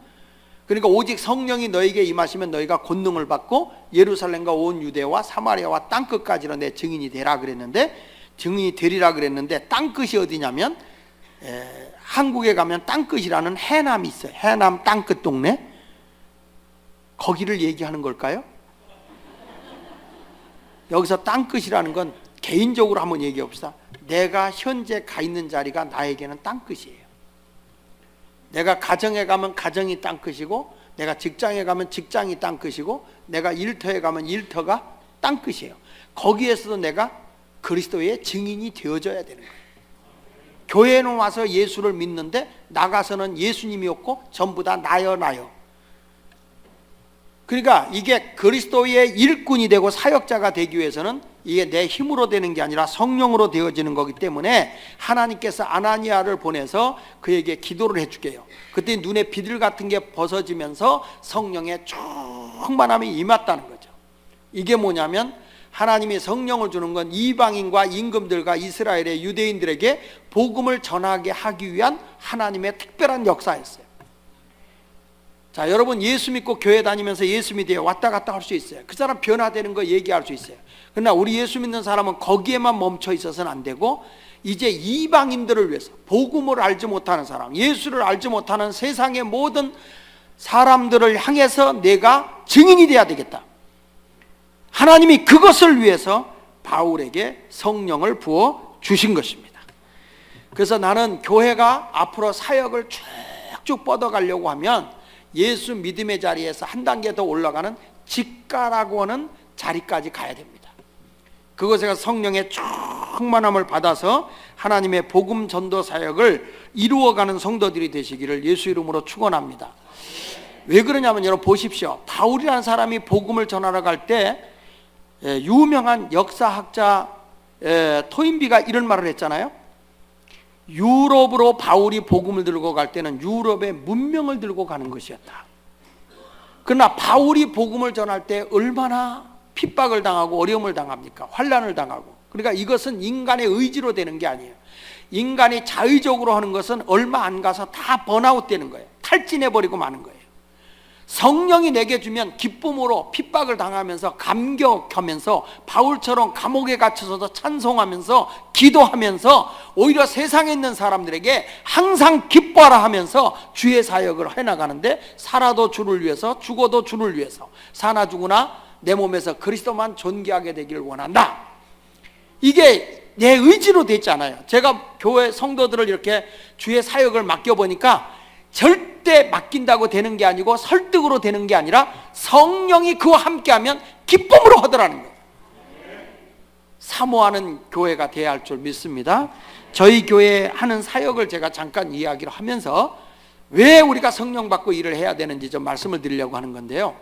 그러니까 오직 성령이 너에게 임하시면 너희가 권능을 받고 예루살렘과 온 유대와 사마리아와 땅끝까지로 내 증인이 되라 그랬는데, 증인이 되리라 그랬는데 땅끝이 어디냐면 한국에 가면 땅끝이라는 해남이 있어요. 해남 땅끝 동네. 거기를 얘기하는 걸까요? 여기서 땅끝이라는 건 개인적으로 한번 얘기해 봅시다. 내가 현재 가 있는 자리가 나에게는 땅끝이에요. 내가 가정에 가면 가정이 땅끝이고, 내가 직장에 가면 직장이 땅끝이고, 내가 일터에 가면 일터가 땅끝이에요. 거기에서도 내가 그리스도의 증인이 되어져야 되는 거예요. 교회는 와서 예수를 믿는데 나가서는 예수님이 없고 전부 다 나요 나요. 그러니까 이게 그리스도의 일꾼이 되고 사역자가 되기 위해서는 이게 내 힘으로 되는 게 아니라 성령으로 되어지는 거기 때문에 하나님께서 아나니아를 보내서 그에게 기도를 해주게요. 그때 눈에 비들 같은 게 벗어지면서 성령의 충만함이 임했다는 거죠. 이게 뭐냐면 하나님이 성령을 주는 건 이방인과 임금들과 이스라엘의 유대인들에게 복음을 전하게 하기 위한 하나님의 특별한 역사였어요. 자, 여러분, 예수 믿고 교회 다니면서 예수 믿어요. 왔다 갔다 할 수 있어요. 그 사람 변화되는 거 얘기할 수 있어요. 그러나 우리 예수 믿는 사람은 거기에만 멈춰 있어서는 안 되고, 이제 이방인들을 위해서, 복음을 알지 못하는 사람, 예수를 알지 못하는 세상의 모든 사람들을 향해서 내가 증인이 돼야 되겠다. 하나님이 그것을 위해서 바울에게 성령을 부어 주신 것입니다. 그래서 나는 교회가 앞으로 사역을 쭉쭉 뻗어가려고 하면 예수 믿음의 자리에서 한 단계 더 올라가는 직가라고 하는 자리까지 가야 됩니다. 그것에 가서 성령의 충만함을 받아서 하나님의 복음 전도 사역을 이루어가는 성도들이 되시기를 예수 이름으로 축원합니다. 왜 그러냐면 여러분 보십시오. 바울이라는 사람이 복음을 전하러 갈 때 유명한 역사학자 토인비가 이런 말을 했잖아요. 유럽으로 바울이 복음을 들고 갈 때는 유럽의 문명을 들고 가는 것이었다. 그러나 바울이 복음을 전할 때 얼마나 핍박을 당하고 어려움을 당합니까? 환난을 당하고. 그러니까 이것은 인간의 의지로 되는 게 아니에요. 인간이 자의적으로 하는 것은 얼마 안 가서 다 번아웃 되는 거예요. 탈진해버리고 마는 거예요. 성령이 내게 주면 기쁨으로 핍박을 당하면서 감격하면서 바울처럼 감옥에 갇혀서도 찬송하면서 기도하면서 오히려 세상에 있는 사람들에게 항상 기뻐하라 하면서 주의 사역을 해나가는데, 살아도 주를 위해서 죽어도 주를 위해서, 사나 죽으나 내 몸에서 그리스도만 존귀하게 되기를 원한다. 이게 내 의지로 됐잖아요. 제가 교회 성도들을 이렇게 주의 사역을 맡겨보니까 절대 맡긴다고 되는 게 아니고 설득으로 되는 게 아니라 성령이 그와 함께하면 기쁨으로 하더라는 거예요. 사모하는 교회가 돼야 할 줄 믿습니다. 저희 교회 하는 사역을 제가 잠깐 이야기를 하면서 왜 우리가 성령 받고 일을 해야 되는지 좀 말씀을 드리려고 하는 건데요.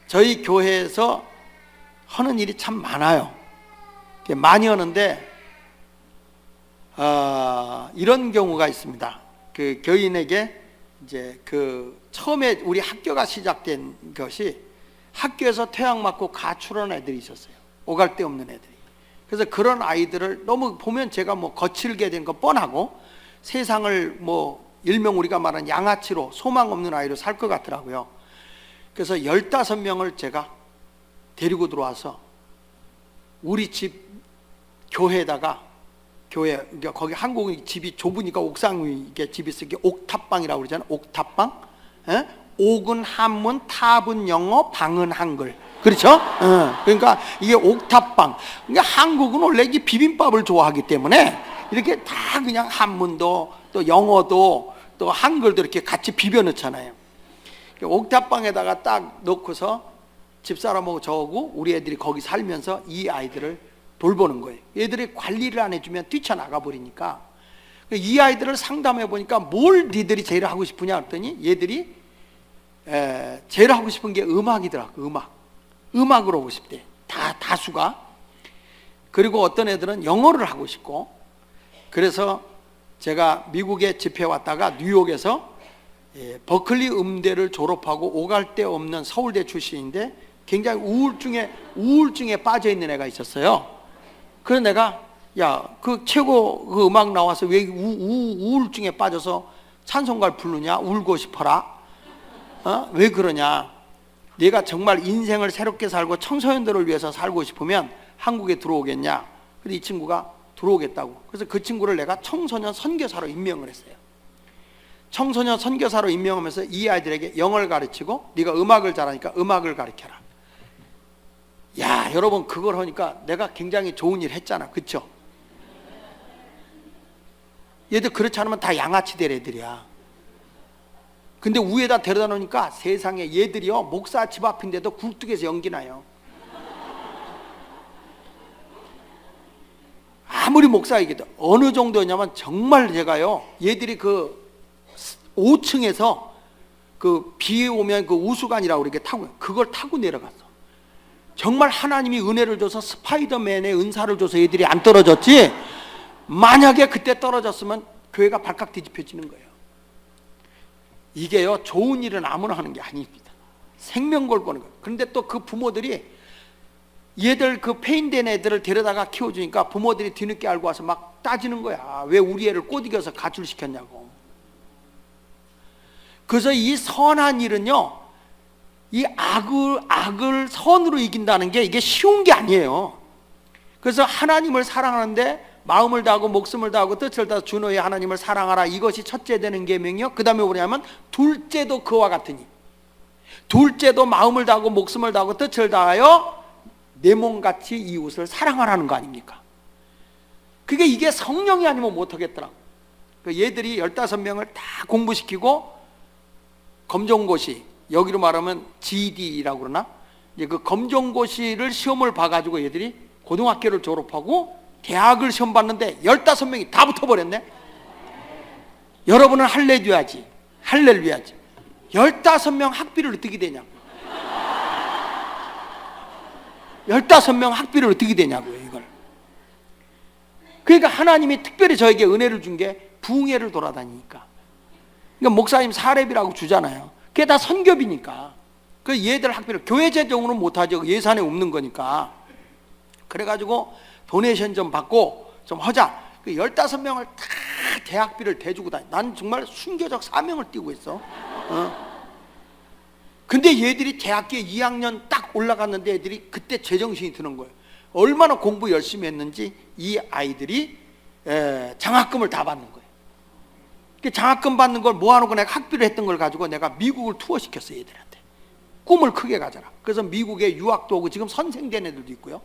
저희 교회에서 하는 일이 참 많아요. 많이 하는데 이런 경우가 있습니다. 그 교인에게 이제 그 처음에 우리 학교가 시작된 것이 학교에서 퇴학 맞고 가출한 애들이 있었어요. 오갈 데 없는 애들이. 그래서 그런 아이들을 너무 보면 제가 뭐 거칠게 된 거 뻔하고 세상을 뭐 일명 우리가 말하는 양아치로 소망 없는 아이로 살 것 같더라고요. 그래서 15명을 제가 데리고 들어와서 우리 집 교회에다가 그러니까 거기 한국은 집이 좁으니까 옥상 위에 이게 집이 있으니까 옥탑방이라고 그러잖아요. 옥탑방. 예? 옥은 한문, 탑은 영어, 방은 한글. 그렇죠? 그러니까 이게 옥탑방. 그러니까 한국은 원래 이 비빔밥을 좋아하기 때문에 이렇게 다 그냥 한문도 또 영어도 또 한글도 이렇게 같이 비벼 넣잖아요. 옥탑방에다가 딱 놓고서 집사람하고 저하고 우리 애들이 거기 살면서 이 아이들을 돌보는 거예요. 얘들이 관리를 안 해주면 뛰쳐나가 버리니까. 이 아이들을 상담해 보니까 뭘 니들이 제일 하고 싶으냐 했더니 얘들이 제일 하고 싶은 게 음악이더라고. 음악을 하고 싶대. 다수가. 그리고 어떤 애들은 영어를 하고 싶고. 그래서 제가 미국에 집회 왔다가 뉴욕에서 버클리 음대를 졸업하고 오갈 데 없는 서울대 출신인데 굉장히 우울증에 빠져 있는 애가 있었어요. 그래서 내가 야, 그 최고 그 음악 나와서 왜 우울증에 빠져서 찬송가를 부르냐? 울고 싶어라. 왜 그러냐? 내가 정말 인생을 새롭게 살고 청소년들을 위해서 살고 싶으면 한국에 들어오겠냐? 근데 이 친구가 들어오겠다고. 그래서 그 친구를 내가 청소년 선교사로 임명을 했어요. 청소년 선교사로 임명하면서 이 아이들에게 영어를 가르치고 네가 음악을 잘하니까 음악을 가르쳐라. 야, 여러분 그걸 하니까 내가 굉장히 좋은 일 했잖아. 그렇죠? 얘들 그렇지 않으면 다 양아치 될 애들이야. 근데 위에다 데려다 놓으니까 세상에 얘들이요 목사 집 앞인데도 굴뚝에서 연기 나요. 아무리 목사 얘기도 어느 정도냐면 정말 제가요 얘들이 그 5층에서 그 비 오면 그 우수관이라고 이렇게 타고 그걸 타고 내려갔어. 정말 하나님이 은혜를 줘서 스파이더맨의 은사를 줘서 얘들이 안 떨어졌지, 만약에 그때 떨어졌으면 교회가 발칵 뒤집혀지는 거예요. 이게요 좋은 일은 아무나 하는 게 아닙니다. 생명 걸 거는 거예요. 그런데 또 그 부모들이 얘들 그 페인된 애들을 데려다가 키워주니까 부모들이 뒤늦게 알고 와서 막 따지는 거야. 왜 우리 애를 꼬드겨서 가출시켰냐고. 그래서 이 선한 일은요 이 악을 선으로 이긴다는 게 이게 쉬운 게 아니에요. 그래서 하나님을 사랑하는데 마음을 다하고 목숨을 다하고 뜻을 다해서 주 너의 하나님을 사랑하라, 이것이 첫째 되는 계명이요. 그 다음에 뭐냐면 둘째도 그와 같으니, 둘째도 마음을 다하고 목숨을 다하고 뜻을 다하여 내 몸같이 이웃을 사랑하라는 거 아닙니까? 그게 이게 성령이 아니면 못하겠더라고. 얘들이 15명을 다 공부시키고 검정고시, 여기로 말하면 GED라고 그러나, 이제 그 검정고시를 시험을 봐가지고 얘들이 고등학교를 졸업하고 대학을 시험 봤는데 15명이 다 붙어버렸네. 여러분은 할렐루야지, 할렐루야지. 15명 학비를 어떻게 되냐고. 15명 학비를 어떻게 되냐고요, 이걸. 그러니까 하나님이 특별히 저에게 은혜를 준 게 부흥회를 돌아다니니까. 그러니까 목사님 사례비라고 주잖아요. 그게 다 선교비니까. 그 얘들 학비를 교회 재정으로는 못하죠. 예산에 없는 거니까. 그래가지고 도네이션 좀 받고 좀 하자. 그 15명을 다 대학비를 대주고 다니. 난 정말 순교적 사명을 띠고 있어. 근데 얘들이 대학교 2학년 딱 올라갔는데 애들이 그때 제정신이 드는 거예요. 얼마나 공부 열심히 했는지 이 아이들이 장학금을 다 받는 거예요. 장학금 받는 걸 모아놓고 내가 학비를 했던 걸 가지고 내가 미국을 투어시켰어요. 얘들한테 꿈을 크게 가져라. 그래서 미국에 유학도 오고 지금 선생된 애들도 있고요.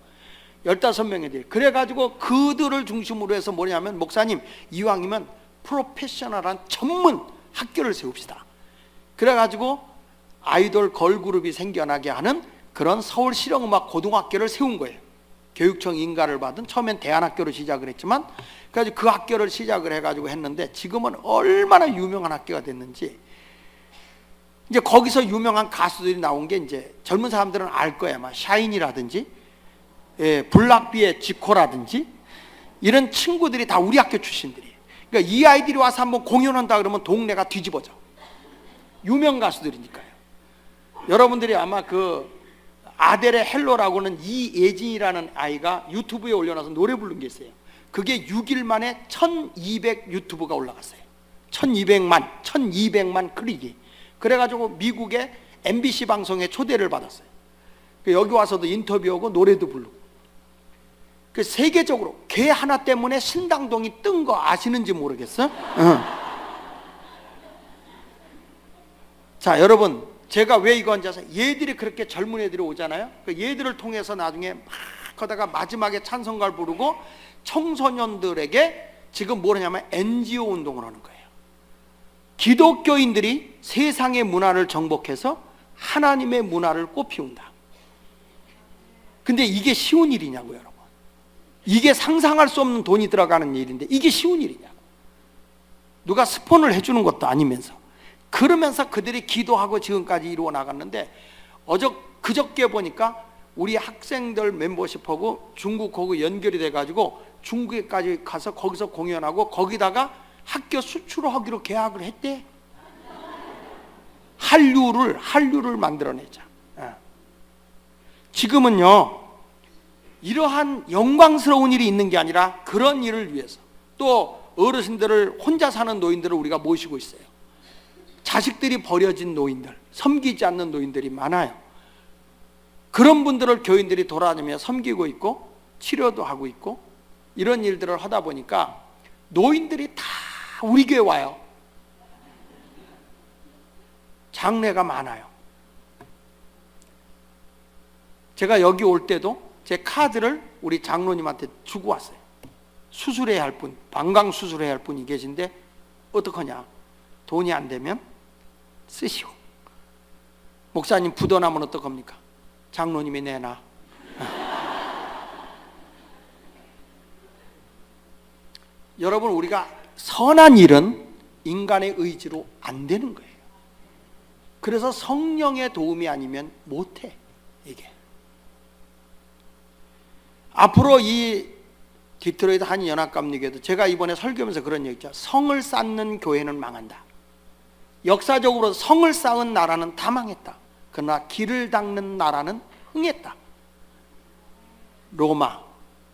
15명 애들. 그래가지고 그들을 중심으로 해서 뭐냐면, 목사님 이왕이면 프로페셔널한 전문 학교를 세웁시다. 그래가지고 아이돌 걸그룹이 생겨나게 하는 그런 서울 실용음악 고등학교를 세운 거예요. 교육청 인가를 받은, 처음엔 대안학교로 시작을 했지만 그래서 그 학교를 시작을 해가지고 했는데 지금은 얼마나 유명한 학교가 됐는지. 이제 거기서 유명한 가수들이 나온 게 이제 젊은 사람들은 알 거야. 막 샤인이라든지 블락비의 지코라든지 이런 친구들이 다 우리 학교 출신들이에요. 그러니까 이 아이들이 와서 한번 공연한다 그러면 동네가 뒤집어져. 유명 가수들이니까요. 여러분들이 아마 그 아델의 헬로라고는 이예진이라는 아이가 유튜브에 올려놔서 노래 부른 게 있어요. 그게 6일 만에 1200 유튜브가 올라갔어요. 1200만 클릭이. 그래가지고 미국의 MBC 방송에 초대를 받았어요. 여기 와서도 인터뷰하고 노래도 부르고. 그 세계적으로 걔 하나 때문에 신당동이 뜬 거 아시는지 모르겠어? 자, 여러분, 제가 왜 이거 앉아서 얘들이 그렇게 젊은 애들이 오잖아요. 그 얘들을 통해서 나중에 막 하다가 마지막에 찬송가를 부르고 청소년들에게 지금 뭐냐면 NGO 운동을 하는 거예요. 기독교인들이 세상의 문화를 정복해서 하나님의 문화를 꽃피운다. 근데 이게 쉬운 일이냐고요, 여러분. 이게 상상할 수 없는 돈이 들어가는 일인데 이게 쉬운 일이냐고. 누가 스폰을 해주는 것도 아니면서. 그러면서 그들이 기도하고 지금까지 이루어 나갔는데 그저께 보니까 우리 학생들 멤버십하고 중국하고 연결이 돼가지고 중국에까지 가서 거기서 공연하고 거기다가 학교 수출하기로 계약을 했대. 한류를 만들어내자. 지금은요, 이러한 영광스러운 일이 있는 게 아니라 그런 일을 위해서 또 어르신들을 혼자 사는 노인들을 우리가 모시고 있어요. 자식들이 버려진 노인들, 섬기지 않는 노인들이 많아요. 그런 분들을 교인들이 돌아다니며 섬기고 있고 치료도 하고 있고 이런 일들을 하다 보니까 노인들이 다 우리 교회 와요. 장례가 많아요. 제가 여기 올 때도 제 카드를 우리 장로님한테 주고 왔어요. 수술해야 할 분, 방광 수술해야 할 분이 계신데 어떡하냐, 돈이 안 되면 쓰시오. 목사님 부도나면 어떡합니까? 장로님이 내놔. 여러분, 우리가 선한 일은 인간의 의지로 안 되는 거예요. 그래서 성령의 도움이 아니면 못해. 이게 앞으로 이 디트로이트 한인연합감리교회도 제가 이번에 설교하면서 그런 얘기 있죠. 성을 쌓는 교회는 망한다. 역사적으로 성을 쌓은 나라는 다 망했다. 그러나 길을 닦는 나라는 흥했다. 로마,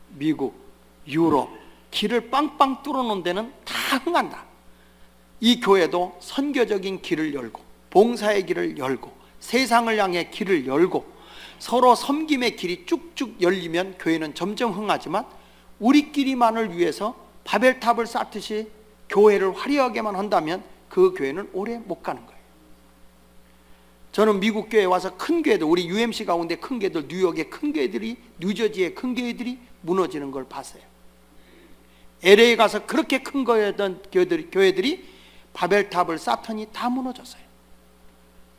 미국, 유럽 길을 빵빵 뚫어놓은 데는 다 흥한다. 이 교회도 선교적인 길을 열고 봉사의 길을 열고 세상을 향해 길을 열고 서로 섬김의 길이 쭉쭉 열리면 교회는 점점 흥하지만 우리끼리만을 위해서 바벨탑을 쌓듯이 교회를 화려하게만 한다면 그 교회는 오래 못 가는 거예요. 저는 미국 교회에 와서 큰 교회들, 우리 UMC 가운데 큰 교회들, 뉴욕의 큰 교회들이, 뉴저지의 큰 교회들이 무너지는 걸 봤어요. LA에 가서 그렇게 큰 거였던 교회들이 바벨탑을 쌓더니 다 무너졌어요.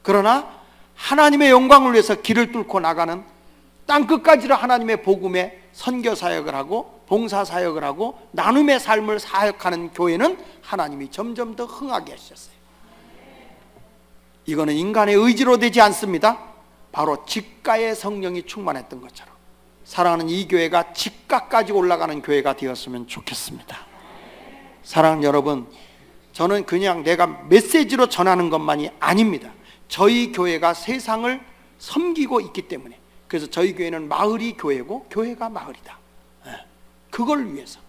그러나 하나님의 영광을 위해서 길을 뚫고 나가는 땅끝까지를 하나님의 복음의 선교 사역을 하고 봉사 사역을 하고 나눔의 삶을 사역하는 교회는 하나님이 점점 더 흥하게 하셨어요. 이거는 인간의 의지로 되지 않습니다. 바로 직가의 성령이 충만했던 것처럼 사랑하는 이 교회가 직가까지 올라가는 교회가 되었으면 좋겠습니다. 사랑하는 여러분, 저는 그냥 내가 메시지로 전하는 것만이 아닙니다. 저희 교회가 세상을 섬기고 있기 때문에, 그래서 저희 교회는 마을이 교회고 교회가 마을이다. 그걸 위해서.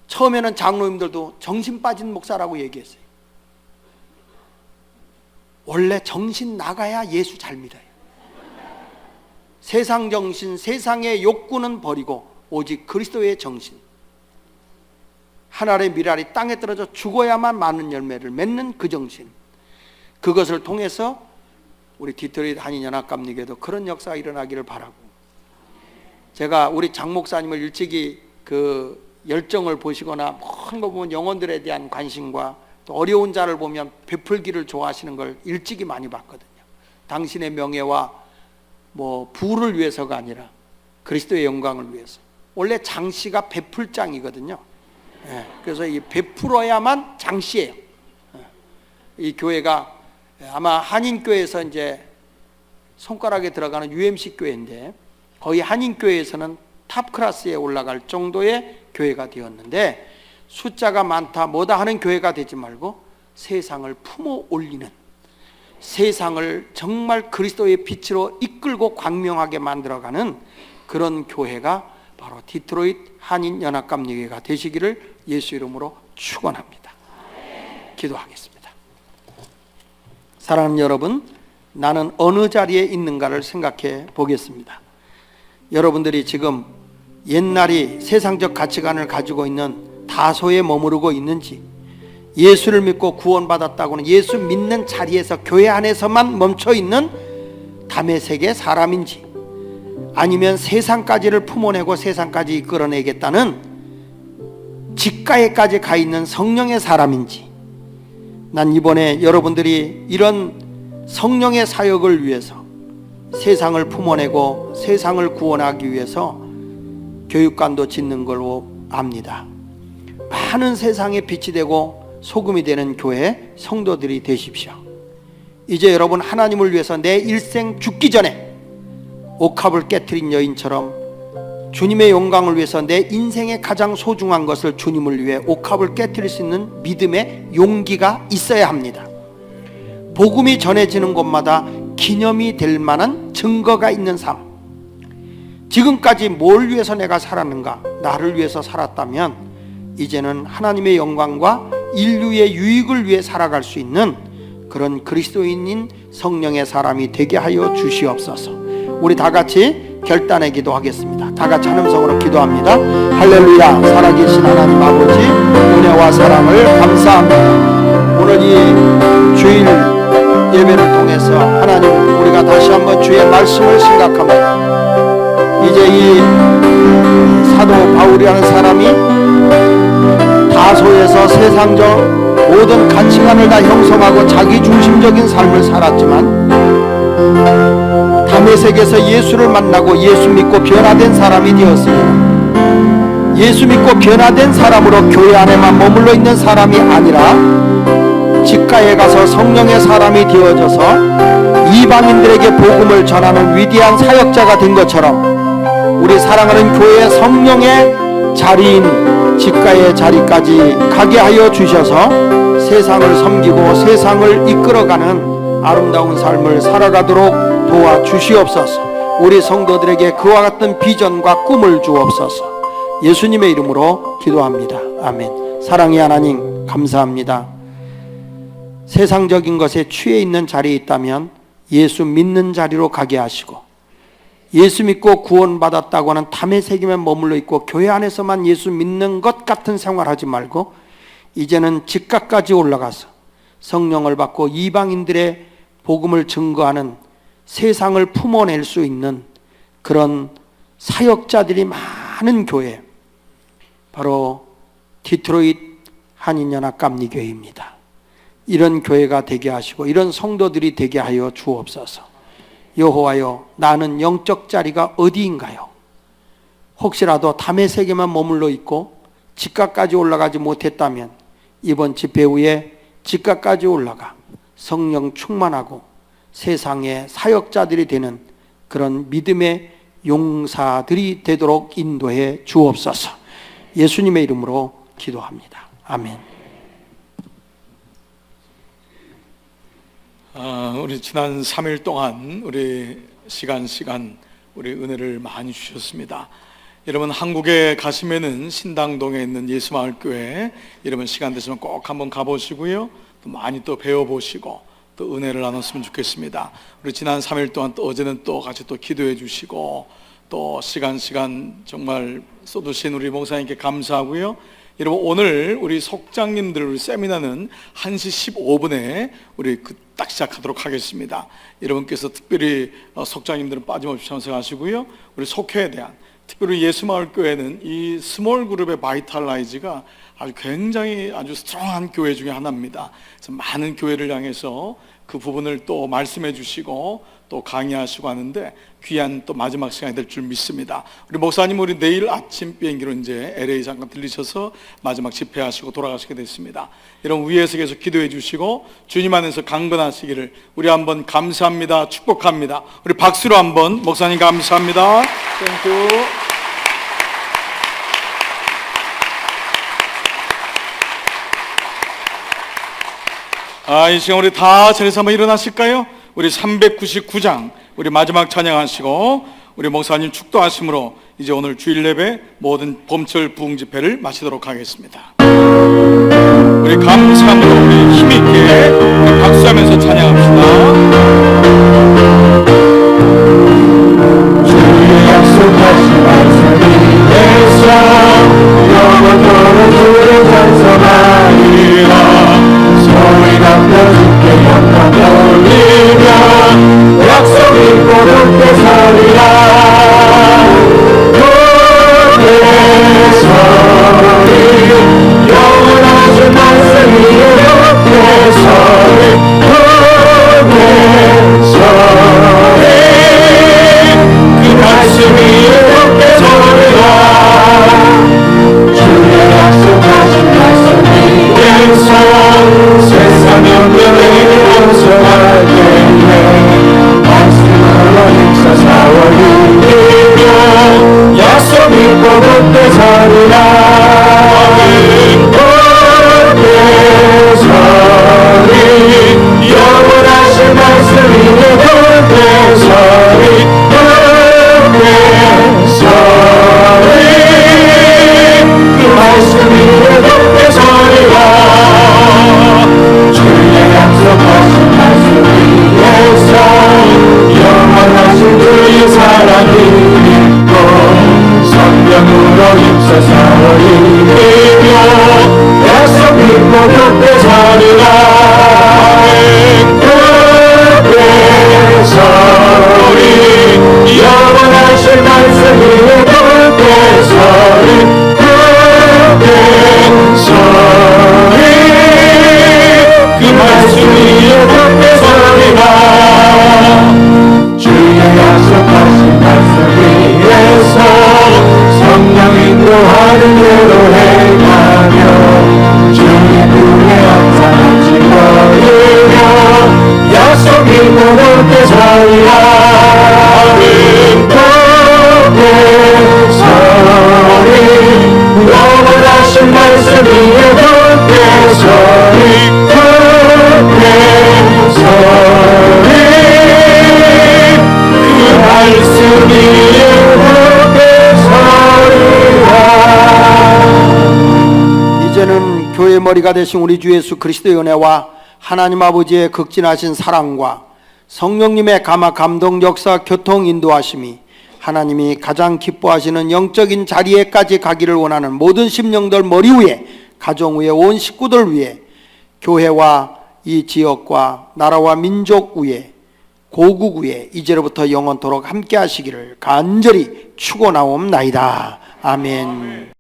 처음에는 장로님들도 정신 빠진 목사라고 얘기했어요. 원래 정신 나가야 예수 잘 믿어요. 세상 정신, 세상의 욕구는 버리고 오직 그리스도의 정신, 하늘의 미랄이 땅에 떨어져 죽어야만 많은 열매를 맺는 그 정신, 그것을 통해서 우리 디트로이트 한인연합감리교회도 그런 역사가 일어나기를 바라고, 제가 우리 장 목사님을 일찍이 그 열정을 보시거나 모든 거 보면 영혼들에 대한 관심과 또 어려운 자를 보면 베풀기를 좋아하시는 걸 일찍이 많이 봤거든요. 당신의 명예와 뭐 부를 위해서가 아니라 그리스도의 영광을 위해서. 원래 장씨가 베풀장이거든요. 그래서 이 베풀어야만 장씨예요. 이 교회가 아마 한인교회에서 이제 손가락에 들어가는 UMC 교회인데 거의 한인교회에서는 탑 클래스에 올라갈 정도의 교회가 되었는데, 숫자가 많다 뭐다 하는 교회가 되지 말고 세상을 품어 올리는, 세상을 정말 그리스도의 빛으로 이끌고 광명하게 만들어가는 그런 교회가 바로 디트로이트 한인연합감리교회가 되시기를 예수 이름으로 축원합니다. 기도하겠습니다. 사랑하는 여러분, 나는 어느 자리에 있는가를 생각해 보겠습니다. 여러분들이 지금 옛날이 세상적 가치관을 가지고 있는 다소에 머무르고 있는지, 예수를 믿고 구원받았다고는 예수 믿는 자리에서 교회 안에서만 멈춰있는 다메섹의 사람인지, 아니면 세상까지를 품어내고 세상까지 이끌어내겠다는 직가에까지 가 있는 성령의 사람인지, 난 이번에 여러분들이 이런 성령의 사역을 위해서 세상을 품어내고 세상을 구원하기 위해서 교육관도 짓는 걸로 압니다. 많은 세상에 빛이 되고 소금이 되는 교회 성도들이 되십시오. 이제 여러분, 하나님을 위해서 내 일생 죽기 전에 옥합을 깨트린 여인처럼 주님의 영광을 위해서 내 인생의 가장 소중한 것을 주님을 위해 옥합을 깨트릴 수 있는 믿음의 용기가 있어야 합니다. 복음이 전해지는 곳마다 기념이 될 만한 증거가 있는 삶. 지금까지 뭘 위해서 내가 살았는가? 나를 위해서 살았다면 이제는 하나님의 영광과 인류의 유익을 위해 살아갈 수 있는 그런 그리스도인인 성령의 사람이 되게 하여 주시옵소서. 우리 다 같이 결단의 기도하겠습니다. 다 같이 한 음성으로 기도합니다. 할렐루야. 살아계신 하나님 아버지, 은혜와 사랑을 감사합니다. 오늘 이 주일 예배를 통해서 하나님, 우리가 다시 한번 주의 말씀을 생각합니다. 이제 이 사도 바울이라는 사람이 다소에서 세상적 모든 가치관을 다 형성하고 자기중심적인 삶을 살았지만 다메섹에서 예수를 만나고 예수 믿고 변화된 사람이 되었습니다. 예수 믿고 변화된 사람으로 교회 안에만 머물러 있는 사람이 아니라 직가에 가서 성령의 사람이 되어져서 이방인들에게 복음을 전하는 위대한 사역자가 된 것처럼 우리 사랑하는 교회의 성령의 자리인 직가의 자리까지 가게 하여 주셔서 세상을 섬기고 세상을 이끌어가는 아름다운 삶을 살아가도록 도와주시옵소서. 우리 성도들에게 그와 같은 비전과 꿈을 주옵소서. 예수님의 이름으로 기도합니다. 아멘. 사랑의 하나님, 감사합니다. 세상적인 것에 취해 있는 자리에 있다면 예수 믿는 자리로 가게 하시고, 예수 믿고 구원받았다고 하는 다메섹에만 머물러 있고 교회 안에서만 예수 믿는 것 같은 생활하지 말고 이제는 직가까지 올라가서 성령을 받고 이방인들의 복음을 증거하는, 세상을 품어낼 수 있는 그런 사역자들이 많은 교회, 바로 디트로이트 한인연합감리교회입니다. 이런 교회가 되게 하시고 이런 성도들이 되게 하여 주옵소서. 여호와여, 나는 영적 자리가 어디인가요? 혹시라도 다메섹에만 머물러 있고 직가까지 올라가지 못했다면 이번 집회 후에 직가까지 올라가 성령 충만하고 세상의 사역자들이 되는 그런 믿음의 용사들이 되도록 인도해 주옵소서. 예수님의 이름으로 기도합니다. 아멘. 우리 지난 3일 동안 우리 시간 우리 은혜를 많이 주셨습니다. 여러분, 한국에 가시면은 신당동에 있는 예수마을교회, 여러분 시간 되시면 꼭 한번 가보시고요, 또 많이 또 배워보시고 또 은혜를 나눴으면 좋겠습니다. 우리 지난 3일 동안 또 어제는 또 같이 또 기도해 주시고 또 시간 정말 쏟으신 우리 목사님께 감사하고요. 여러분, 오늘 우리 속장님들 우리 세미나는 1시 15분에 우리 딱 시작하도록 하겠습니다. 여러분께서 특별히 속장님들은 빠짐없이 참석하시고요. 우리 속회에 대한, 특별히 예수마을교회는 이 스몰 그룹의 바이탈라이즈가 아주 굉장히 아주 스트롱한 교회 중에 하나입니다. 그래서 많은 교회를 향해서 그 부분을 또 말씀해 주시고 또 강의하시고 하는데 귀한 또 마지막 시간이 될 줄 믿습니다. 우리 목사님, 우리 내일 아침 비행기로 이제 LA 잠깐 들리셔서 마지막 집회하시고 돌아가시게 됐습니다. 여러분 위에서 계속 기도해 주시고 주님 안에서 강건하시기를 우리 한번 감사합니다, 축복합니다. 우리 박수로 한번 목사님 감사합니다. 땡큐. 이 시간 우리 다 자리에서 한번 일어나실까요? 우리 399장 우리 마지막 찬양하시고 우리 목사님 축도하심으로 이제 오늘 주일 예배 모든 봄철 부흥 집회를 마치도록 하겠습니다. 우리 감사함으로 우리 힘있게 우리 박수하면서 찬양합시다. 주의 약속하신 말씀 위에서 영원토록 주를 찬송하리라. 소리 남겨 주께 영광 돌리며 약속 믿고 굳게 서리라. 굳게 서리 영원하신 말씀 위에 굳게 서리 굳게 서리 그 말씀 위에 굳게 서리라. 주의 약속하신 말씀 위에서 세상 영광을 용서할 때에 말씀으로 힘써 사월 이기며 약속 믿고 굳게 서리라. 굳게 서리 영원하신 말씀 위에 굳게 서리 굳게 서리 그 말씀 위에 굳게 서리라. 주의 약속하신 말씀 위에서 영원하신 주의 사랑이 있고 성령으로 힘써 사월 이기며 약속 믿고 굳게 서리라. 굳게 서리 영원하신 말씀 위에 굳게 서리 굳게 서리 그 말씀 위에 굳게 서리라. 주의 약속하신 말씀 위에서 성령 인도하는 대로 행하며 주의 꿈에 항상 같이 걸으며 약속 믿고 굳게 서리라. 굳게 서리 영원하신 말씀 위에 굳게 서리 굳게 서리 그 말씀 위에 굳게 서리라. 이제는 교회 머리가 되신 우리 주 예수 그리스도의 은혜와 하나님 아버지의 극진하신 사랑과 성령님의 감화 감동 역사 교통 인도하심이 하나님이 가장 기뻐하시는 영적인 자리에까지 가기를 원하는 모든 심령들 머리 위에 가정 위에 온 식구들 위에 교회와 이 지역과 나라와 민족 위에 고국 위에 이제로부터 영원토록 함께 하시기를 간절히 축원하옵나이다. 아멘.